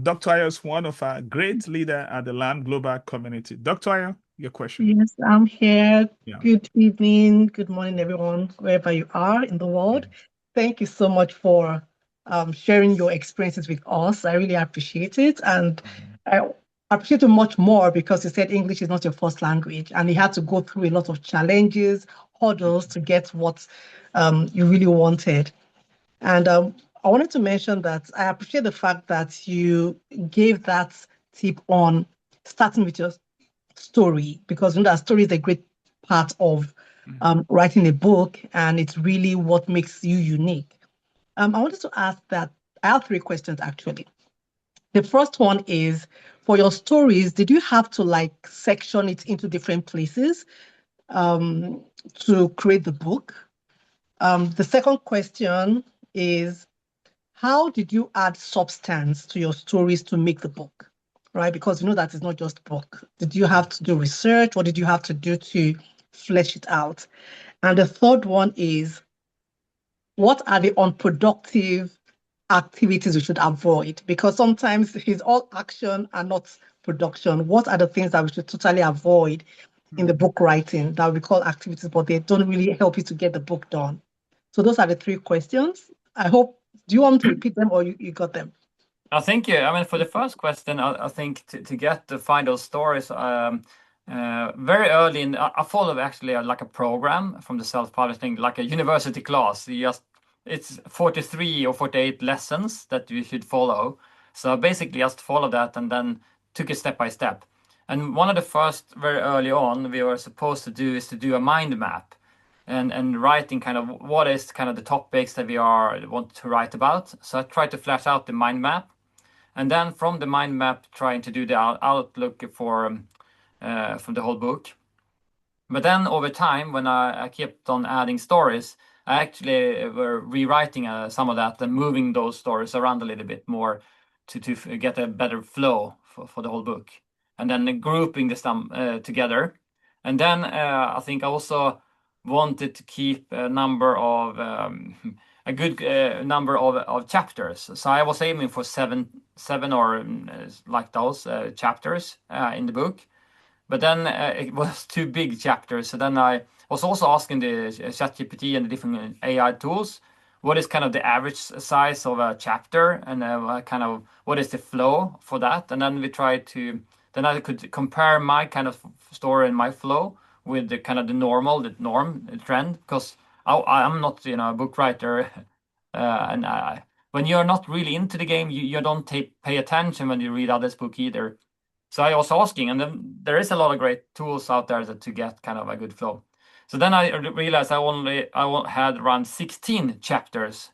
Speaker 1: Dr. Ayo is one of our great leader at the Land Global community. Dr. Ayo, your question.
Speaker 5: Yes, I'm here.
Speaker 1: Yeah.
Speaker 5: Good evening, good morning, everyone, wherever you are in the world. Thank you so much for sharing your experiences with us. I really appreciate it. And I appreciate it much more because you said English is not your first language and you had to go through a lot of challenges, hurdles to get what you really wanted. And I wanted to mention that I appreciate the fact that you gave that tip on starting with your story, because that story is a great part of writing a book, and it's really what makes you unique. I wanted to ask that I have three questions actually. The first one is, for your stories, did you have to section it into different places to create the book? The second question is, how did you add substance to your stories to make the book? Right? Because that it's not just a book. Did you have to do research? What did you have to do to flesh it out? And the third one is, what are the unproductive activities we should avoid? Because sometimes it's all action and not production. What are the things that we should totally avoid in the book writing that we call activities, but they don't really help you to get the book done? So those are the three questions. I hope, do you want me to repeat them or you got them?
Speaker 2: I think, I mean, for the first question, I think to find those stories, very early I followed actually like a program from the self-publishing, like a university class. It's 43 or 48 lessons that you should follow. So basically just follow that and then took it step by step. And one of the first, very early on, we were supposed to do is to do a mind map and writing kind of what is kind of the topics that we want to write about. So I tried to flesh out the mind map. And then from the mind map, trying to do the outlook from the whole book. But then over time, when I kept on adding stories, I actually were rewriting some of that and moving those stories around a little bit more to get a better flow for the whole book. And then grouping this together. And then I think I also wanted to keep a number of a good number of chapters. So I was aiming for seven or like those chapters in the book. But then it was too big chapters. So then I was also asking the ChatGPT and the different AI tools, what is kind of the average size of a chapter and kind of what is the flow for that? And then then I could compare my kind of story and my flow with the kind of the norm, the trend, because I'm not, a book writer. And when you're not really into the game, you don't pay attention when you read others' book either. So I was asking, and then there is a lot of great tools out there to get kind of a good flow. So then I realized I had around 16 chapters,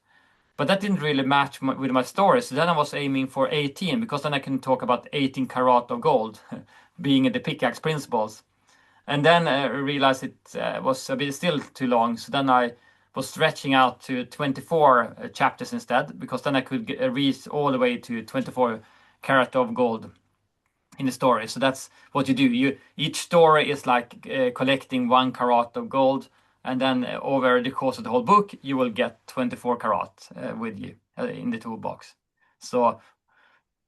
Speaker 2: but that didn't really match with my story. So then I was aiming for 18, because then I can talk about 18 karat of gold, being the pickaxe principles. And then I realized it was a bit still too long. So then I was stretching out to 24 chapters instead, because then I could reach all the way to 24 karat of gold in the story. So that's what you do. Each story is like collecting 1 karat of gold and then over the course of the whole book, you will get 24 karat with you in the toolbox. So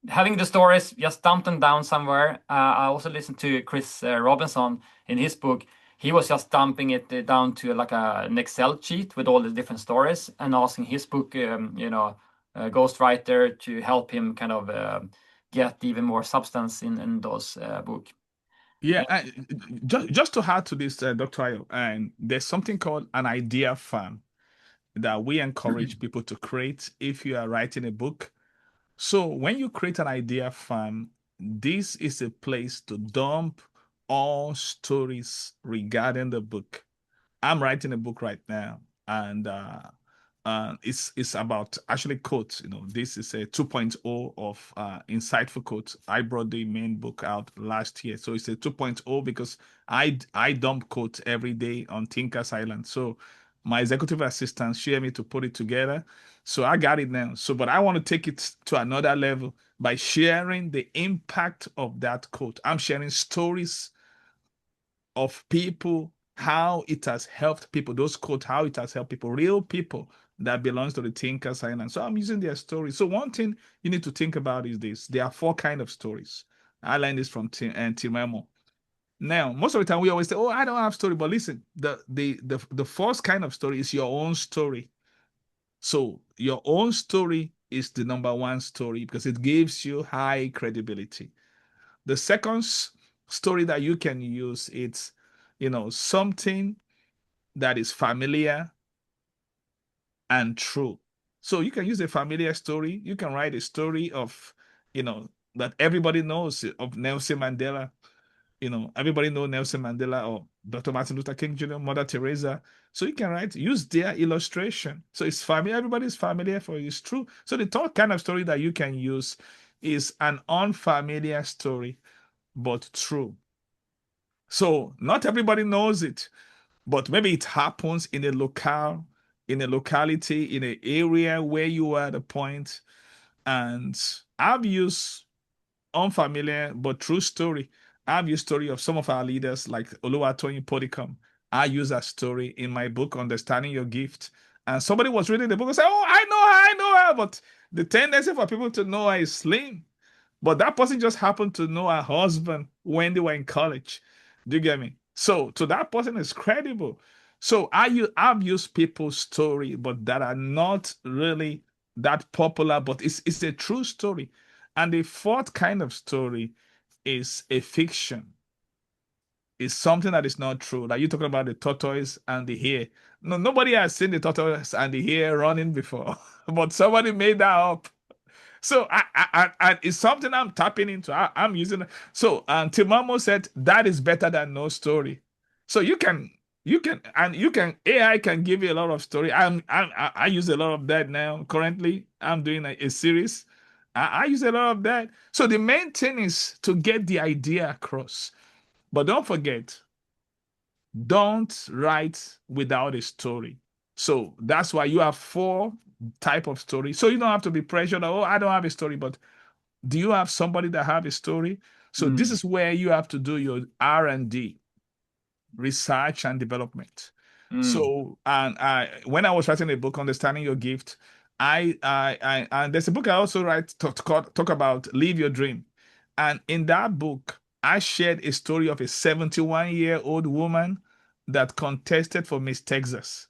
Speaker 2: having the stories, just dump them down somewhere. I also listened to Chris Robinson in his book. He was just dumping it down to like an Excel sheet with all the different stories and asking his book, ghostwriter to help him kind of get even more substance in those book.
Speaker 1: Yeah, just to add to this, Dr. Ayo, and there's something called an idea farm that we encourage people to create if you are writing a book. So when you create an idea farm, this is a place to dump all stories regarding the book. I'm writing a book right now, and it's about actually quotes. This is a 2.0 of insightful quotes. I brought the main book out last year, so it's a 2.0 because I dump quotes every day on Tinker's Island. So my executive assistant shared me to put it together. So I got it now. So, but I want to take it to another level by sharing the impact of that quote. I'm sharing stories of people, how it has helped people, those quotes, how it has helped people, real people that belongs to the Tinker's Island. So I'm using their stories. So one thing you need to think about is this. There are 4 kinds of stories. I learned this from Timemo. Now, most of the time we always say, oh, I don't have story. But listen, the first kind of story is your own story. So your own story is the number 1 story because it gives you high credibility. The second story that you can use, it's something that is familiar and true. So you can use a familiar story. You can write a story of that everybody knows of Nelson Mandela. Everybody knows Nelson Mandela or Dr. Martin Luther King Jr., Mother Teresa. So you can use their illustration. So it's familiar. Everybody's familiar for it. It's true. So the third kind of story that you can use is an unfamiliar story, but true. So not everybody knows it, but maybe it happens in a locality, in an area where you are at a point. And I've used unfamiliar but true story. I've used story of some of our leaders like Oluwatoyin Podicom. I use that story in my book, Understanding Your Gift. And somebody was reading the book and said, oh, I know her. But the tendency for people to know her is slim. But that person just happened to know her husband when they were in college. Do you get me? So that person is credible. So I've used people's story, but that are not really that popular, but it's a true story. And the fourth kind of story is a fiction. It's something that is not true. Like you're talking about the tortoise and the hare. No, nobody has seen the tortoise and the hare running before, but somebody made that up. So I it's something I'm tapping into. I'm using it. So Timamo said that is better than no story. So you can AI can give you a lot of story. I use a lot of that now. Currently, I'm doing a series. I use a lot of that. So the main thing is to get the idea across. But don't forget, don't write without a story. So that's why you have 4 type of story. So you don't have to be pressured. Oh, I don't have a story, but do you have somebody that have a story? So this is where you have to do your R&D, research and development. So when I was writing a book, Understanding Your Gift, and there's a book I also write talk about Live Your Dream. And in that book, I shared a story of a 71-year-old woman that contested for Miss Texas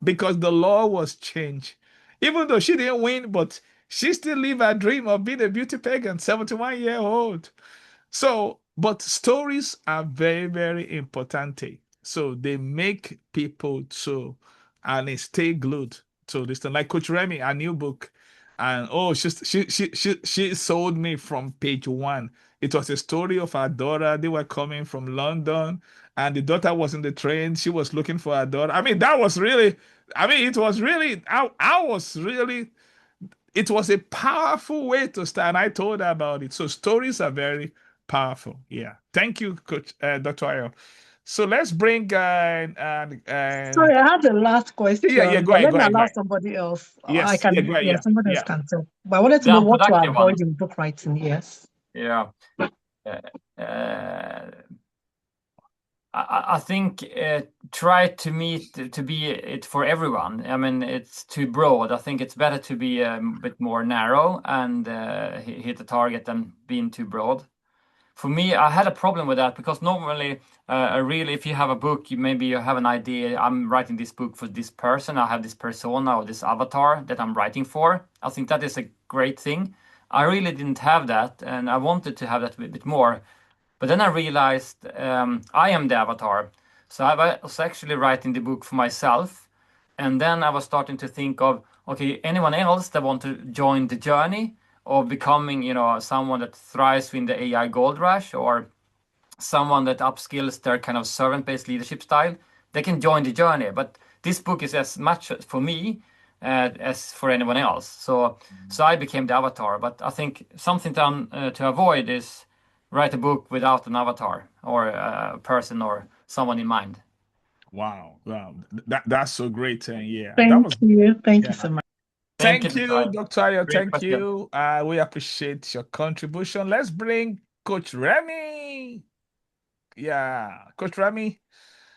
Speaker 1: because the law was changed. Even though she didn't win, but she still lived her dream of being a beauty pageant, 71-year-old. So, but stories are very, very important. So they make people and they stay glued to this thing. Like Coach Remy, a new book. And she sold me from page 1. It was a story of her daughter. They were coming from London, and the daughter was in the train. She was looking for her daughter. I mean, it was really, it was a powerful way to start. And I told her about it. So stories are very powerful. Yeah. Thank you, Coach Dr. Ayo. So let's bring
Speaker 5: Sorry, I had the last question.
Speaker 1: Yeah, go
Speaker 5: but
Speaker 1: ahead,
Speaker 5: let me allow
Speaker 1: ahead.
Speaker 5: somebody else.
Speaker 1: Yes,
Speaker 5: I can,
Speaker 1: go ahead,
Speaker 5: somebody else
Speaker 1: yeah.
Speaker 5: can talk. But I wanted to
Speaker 2: The
Speaker 5: know what to
Speaker 2: unproductive one.
Speaker 5: avoid in book writing. Yes.
Speaker 2: Yeah. I think try to be it for everyone. I mean, it's too broad. I think it's better to be a bit more narrow and hit the target than being too broad. For me, I had a problem with that because normally, really, if you have a book, maybe you have an idea. I'm writing this book for this person. I have this persona or this avatar that I'm writing for. I think that is a great thing. I really didn't have that, and I wanted to have that a bit more. But then I realized I am the avatar. So I was actually writing the book for myself. And then I was starting to think of, okay, anyone else that want to join the journey of becoming, someone that thrives in the AI gold rush or someone that upskills their kind of servant-based leadership style, they can join the journey. But this book is as much for me as for anyone else. So I became the avatar. But I think something to avoid is write a book without an avatar or a person or someone in mind.
Speaker 1: Wow, wow, that's so great. And yeah, that
Speaker 5: Thank
Speaker 1: was
Speaker 5: you. Thank you
Speaker 1: yeah.
Speaker 5: so much.
Speaker 2: Thank you,
Speaker 1: Thank you,
Speaker 2: Dr.
Speaker 1: Dr. Ayo.
Speaker 2: Great
Speaker 1: Thank
Speaker 2: question.
Speaker 1: you. We appreciate your contribution. Let's bring Coach Remy. Yeah, Coach Remy.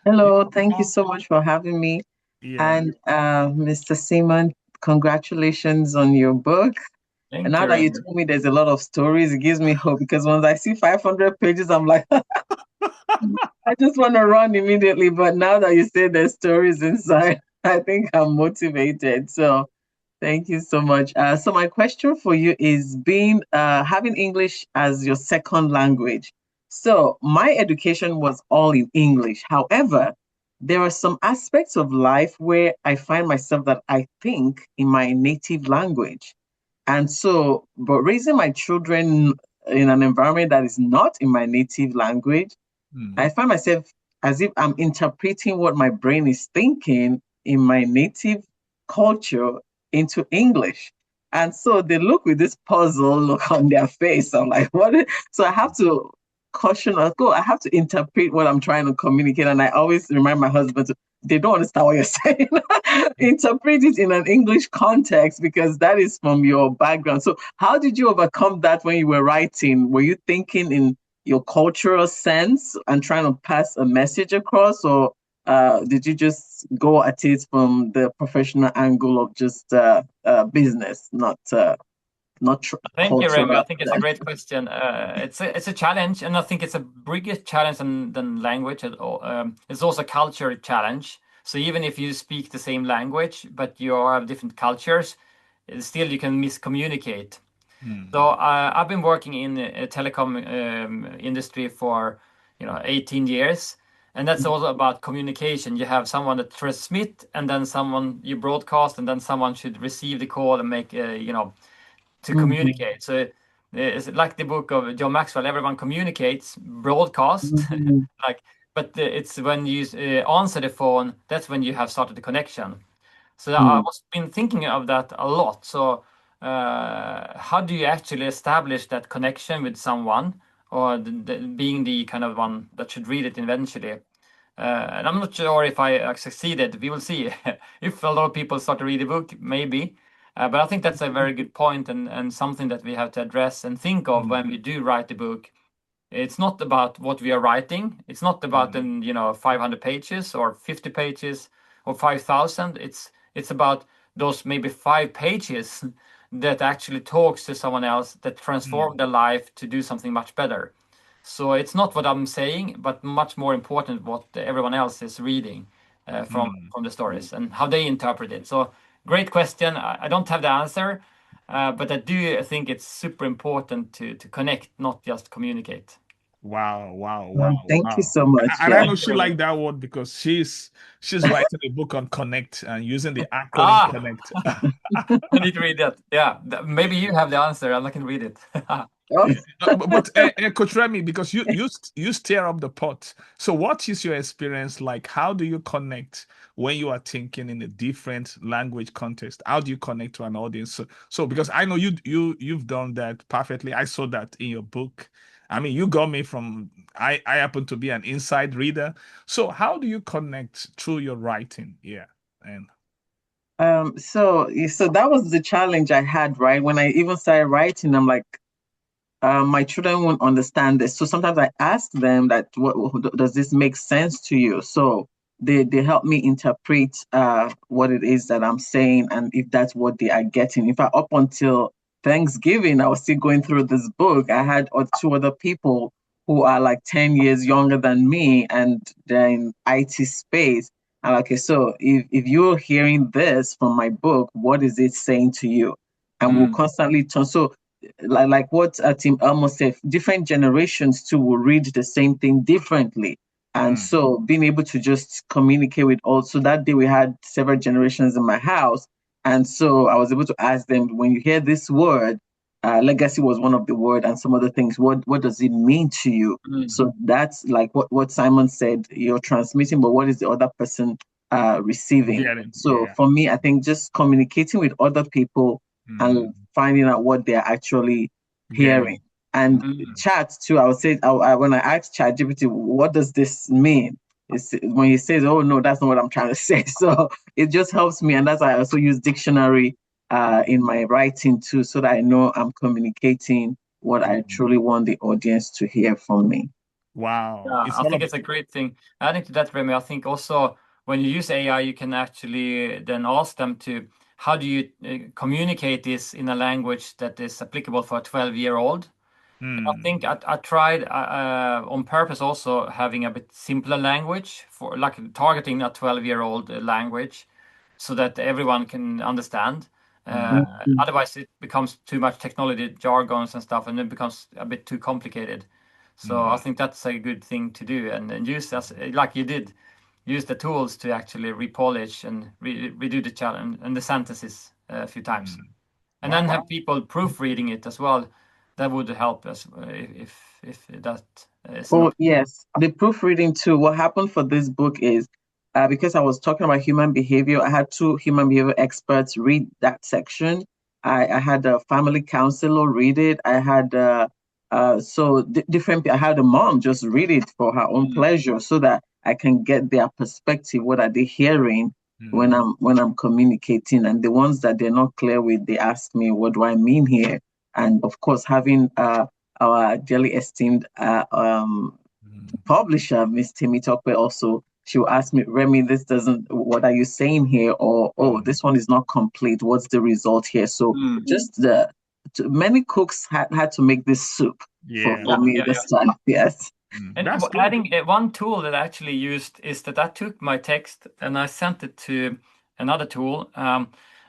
Speaker 6: Hello, thank you so much for having me.
Speaker 1: Yeah.
Speaker 6: And Mr. Seaman, congratulations on your book. And
Speaker 2: Thank
Speaker 6: now
Speaker 2: you,
Speaker 6: that you
Speaker 2: Raymond.
Speaker 6: told me there's a lot of stories, it gives me hope because once I see 500 pages, I'm like, I just want to run immediately. But now that you say there's stories inside, I think I'm motivated. So thank you so much. So my question for you is being having English as your second language. So my education was all in English. However, there are some aspects of life where I find myself that I think in my native language. And so, but raising my children in an environment that is not in my native language, I
Speaker 1: Mm,
Speaker 6: find myself as if I'm interpreting what my brain is thinking in my native culture into English. And so they look with this puzzle look on their face. I'm like, what? So I have to caution us, go, I have to interpret what I'm trying to communicate. And I always remind my husband, they don't understand what you're saying. Interpret it in an English context because that is from your background. So how did you overcome that when you were writing? Were you thinking in your cultural sense and trying to pass a message across, or did you just go at it from the professional angle of just business, not
Speaker 2: Thank you, Remy. I
Speaker 6: cultural?
Speaker 2: think it's a great question. It's a challenge, and I think it's a bigger challenge than language at all. It's also a culture challenge. So even if you speak the same language, but you have different cultures, still you can miscommunicate.
Speaker 1: mm,
Speaker 2: So I've been working in a telecom industry for 18 years, and that's also about communication. You have someone that transmit, and then someone you broadcast, and then someone should receive the call and make to
Speaker 6: Mhm,
Speaker 2: communicate. So it's like the book of John Maxwell. Everyone communicates, broadcast,
Speaker 6: mhm,
Speaker 2: like, but it's when you answer the phone, that's when you have started the connection. So I
Speaker 6: mhm,
Speaker 2: was been thinking of that a lot. So how do you actually establish that connection with someone, or being the kind of one that should read it eventually? And I'm not sure if I succeeded. We will see. If a lot of people start to read the book, maybe. But I think that's a very good point and something that we have to address and think of
Speaker 1: mm,
Speaker 2: when we do write the book. It's not about what we are writing. It's not about
Speaker 1: mm,
Speaker 2: 500 pages or 50 pages or 5,000. It's about those maybe 5 pages that actually talks to someone else that transform
Speaker 1: mm,
Speaker 2: their life to do something much better. So it's not what I'm saying, but much more important what everyone else is reading from
Speaker 1: mm.
Speaker 2: the stories and how they interpret it. So great question. I don't have the answer, but I do think it's super important to connect, not just communicate.
Speaker 1: Wow, wow,
Speaker 6: mhm.
Speaker 1: wow,
Speaker 6: Thank you
Speaker 1: wow.
Speaker 6: so much.
Speaker 1: And I
Speaker 6: Yeah.
Speaker 1: know
Speaker 2: Thank you
Speaker 1: she
Speaker 2: very much.
Speaker 1: liked that word because she's writing a book on connect and using the acronym
Speaker 2: Ah,
Speaker 1: connect.
Speaker 2: I need to read that. Yeah, maybe you have the answer and I can read it.
Speaker 6: Oh,
Speaker 1: But Coach Remy, because you stir up the pot. So what is your experience like? How do you connect when you are thinking in a different language context? How do you connect to an audience? So because I know you've done that perfectly. I saw that in your book. I mean, you got me from I happen to be an inside reader. So how do you connect through your writing? Yeah. And
Speaker 6: so that was the challenge I had, right? When I even started writing, I'm like, my children won't understand this. So sometimes I ask them that, what does this make sense to you? So they help me interpret what it is that I'm saying and if that's what they are getting. In fact, up until Thanksgiving, I was still going through this book. I had two other people who are like 10 years younger than me and they're in IT space. And okay, so if you're hearing this from my book, what is it saying to you? And we'll constantly turn. So like what Tim Elmo said, different generations too will read the same thing differently. And so being able to just communicate with all, so that day we had several generations in my house. And so I was able to ask them, when you hear this word, legacy was one of the word and some other things, what does it mean to you? So that's like what Simon said, you're transmitting, but what is the other person receiving? So for me, I think just communicating with other people and finding out what they're actually hearing. And chat too, I would say, when I ask ChatGPT, what does this mean? When he says, oh no, that's not what I'm trying to say. So it just helps me. And that's why I also use dictionary in my writing too, so that I know I'm communicating what I truly want the audience to hear from me.
Speaker 1: Wow.
Speaker 2: I think it's a great thing. Adding to that, Remy, I think also when you use AI, you can actually then ask them to, how do you communicate this in a language that is applicable for a 12-year-old? I think I tried on purpose also having a bit simpler language for like targeting a 12-year-old language so that everyone can understand. Otherwise, it becomes too much technology jargons and stuff, and it becomes a bit too complicated. So I think that's a good thing to do, and use as like you did, use the tools to actually repolish and redo the challenge and the sentences a few times, and then have people proofreading it as well. That would help us if that is.
Speaker 6: Oh yes, the proofreading too. What happened for this book is because I was talking about human behavior, I had two human behavior experts read that section. I had a family counselor read it. I had different. I had a mom just read it for her own pleasure, so that I can get their perspective. What are they hearing when I'm communicating? And the ones that they're not clear with, they ask me, what do I mean here? And of course, having our dearly esteemed publisher, Miss Timmy Tokwe, also, she will ask me, Remy, this doesn't, what are you saying here? Or, oh, this one is not complete. What's the result here? So just many cooks had to make this soup for me this time. Yes.
Speaker 2: And adding one tool that I actually used is that I took my text and I sent it to another tool.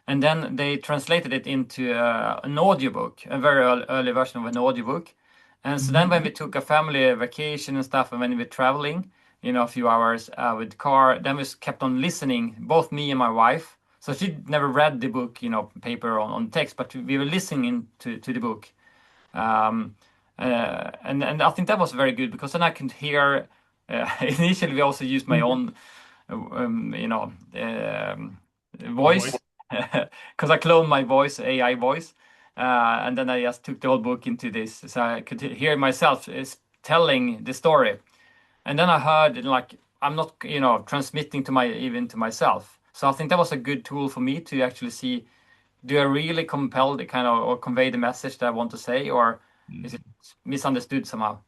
Speaker 2: And then they translated it into an audiobook, a very early version of an audiobook. And so then when we took a family vacation and stuff, and when we were traveling, a few hours with the car, then we kept on listening, both me and my wife. So she never read the book, paper on text, but we were listening to the book. And I think that was very good, because then I could hear, initially we also used my own, voice. Because I cloned my voice, AI voice, and then I just took the whole book into this, so I could hear myself telling the story. And then I heard, like, I'm not, transmitting to myself. So I think that was a good tool for me to actually see, do I really compel the kind of, or convey the message that I want to say, or is it misunderstood somehow?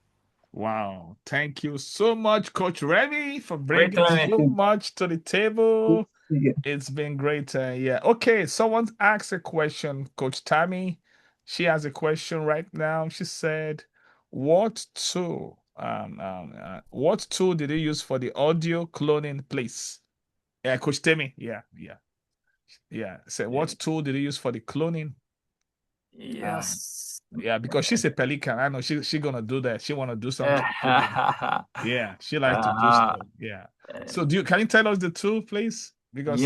Speaker 1: Wow. Thank you so much, Coach Remy, for bringing so much to the table. It's been great. Yeah. Okay. Someone asked a question, Coach Tammy. She has a question right now. She said, what tool did you use for the audio cloning, please? Yeah, Coach Tammy. Yeah. So what tool did you use for the cloning?
Speaker 2: Yes.
Speaker 1: Yeah, because she's a pelican. I know she gonna do that. She wanna do something. Yeah, she likes to do stuff. Yeah. So can you tell us the tool, please? Because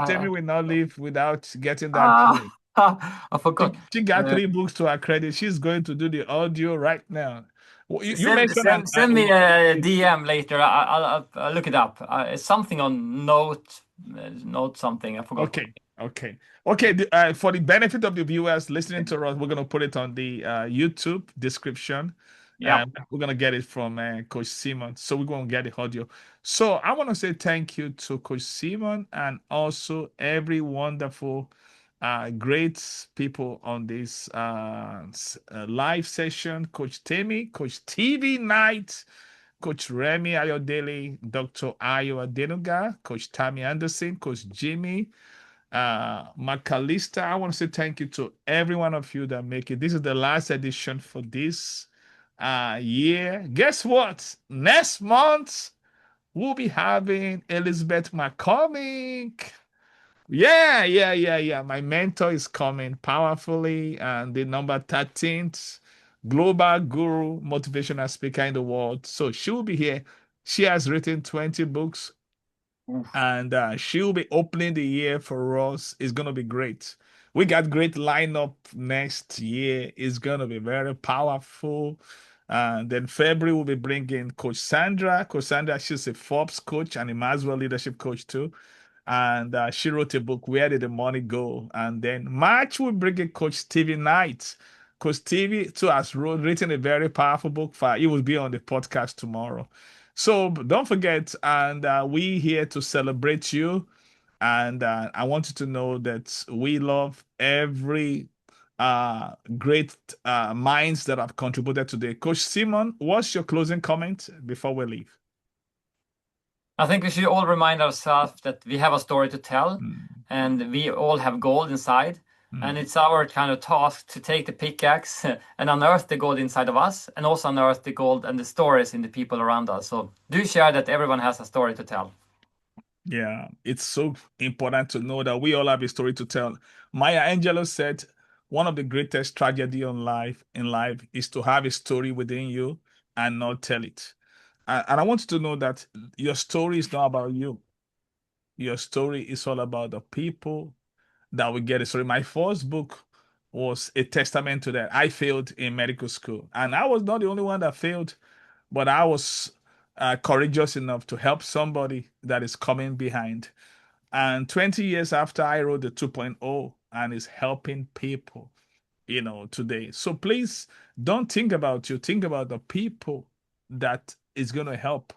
Speaker 1: Tammy will not leave without getting that tool.
Speaker 2: I forgot.
Speaker 1: She got 3 books to her credit. She's going to do the audio right now.
Speaker 2: Send me a DM later. I'll look it up. It's something on note something. I forgot.
Speaker 1: Okay. For the benefit of the viewers listening to us, we're gonna put it on the YouTube description. Yeah, we're gonna get it from Coach Simon. So we're gonna get the audio. So I want to say thank you to Coach Simon and also every wonderful great people on this live session. Coach Temi, Coach TV Night, Coach Remy Ayodele, Dr. Ayo Adenuga, Coach Tammy Anderson, Coach Jimmy, McAllister. I want to say thank you to every one of you that make it. This is the last edition for this year. Guess what? Next month, we'll be having Elizabeth McCormick. Yeah. My mentor is coming powerfully, and the number 13th global guru motivational speaker in the world. So she'll be here. She has written 20 books, and she'll be opening the year for us. It's gonna be great. We got great lineup next year. It's gonna be very powerful. And then February we'll be bringing Coach Sandra. Coach Sandra, she's a Forbes coach and a Maxwell leadership coach too. And she wrote a book, Where Did the Money Go? And then March we'll bring in Coach Stevie Knight. Coach Stevie too has written a very powerful book. He will be on the podcast tomorrow. So don't forget, and we here to celebrate you. And I want you to know that we love every great minds that have contributed today. Coach Simon, what's your closing comment before we leave?
Speaker 2: I think we should all remind ourselves that we have a story to tell, and we all have gold inside. And it's our kind of task to take the pickaxe and unearth the gold inside of us, and also unearth the gold and the stories in the people around us. So do share that everyone has a story to tell.
Speaker 1: Yeah, it's so important to know that we all have a story to tell. Maya Angelou said, one of the greatest tragedy in life is to have a story within you and not tell it. And I want you to know that your story is not about you. Your story is all about the people that will get it. So my first book was a testament to that. I failed in medical school, and I was not the only one that failed, but I was courageous enough to help somebody that is coming behind. And 20 years after, I wrote the 2.0 and is helping people, today. So please don't think about you. Think about the people that is going to help,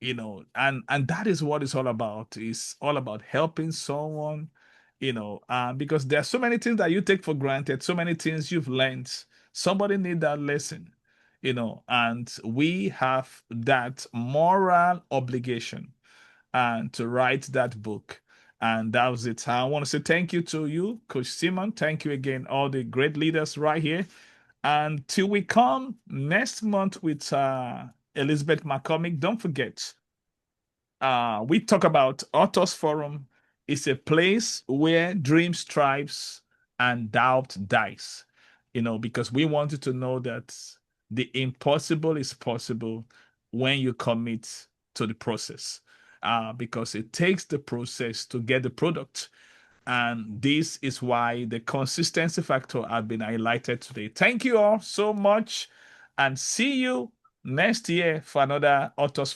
Speaker 1: and that is what it's all about. It's all about helping someone, because there are so many things that you take for granted, so many things you've learned. Somebody need that lesson, and we have that moral obligation and to write that book. And that was it. I want to say thank you to you, Coach Simon. Thank you again, all the great leaders right here. Until we come next month with Elizabeth McCormick, don't forget, we talk about Authors Forum. It's a place where dreams thrives and doubt dies, because we want you to know that the impossible is possible when you commit to the process, because it takes the process to get the product. And this is why the consistency factor has been highlighted today. Thank you all so much, and see you next year for another Authors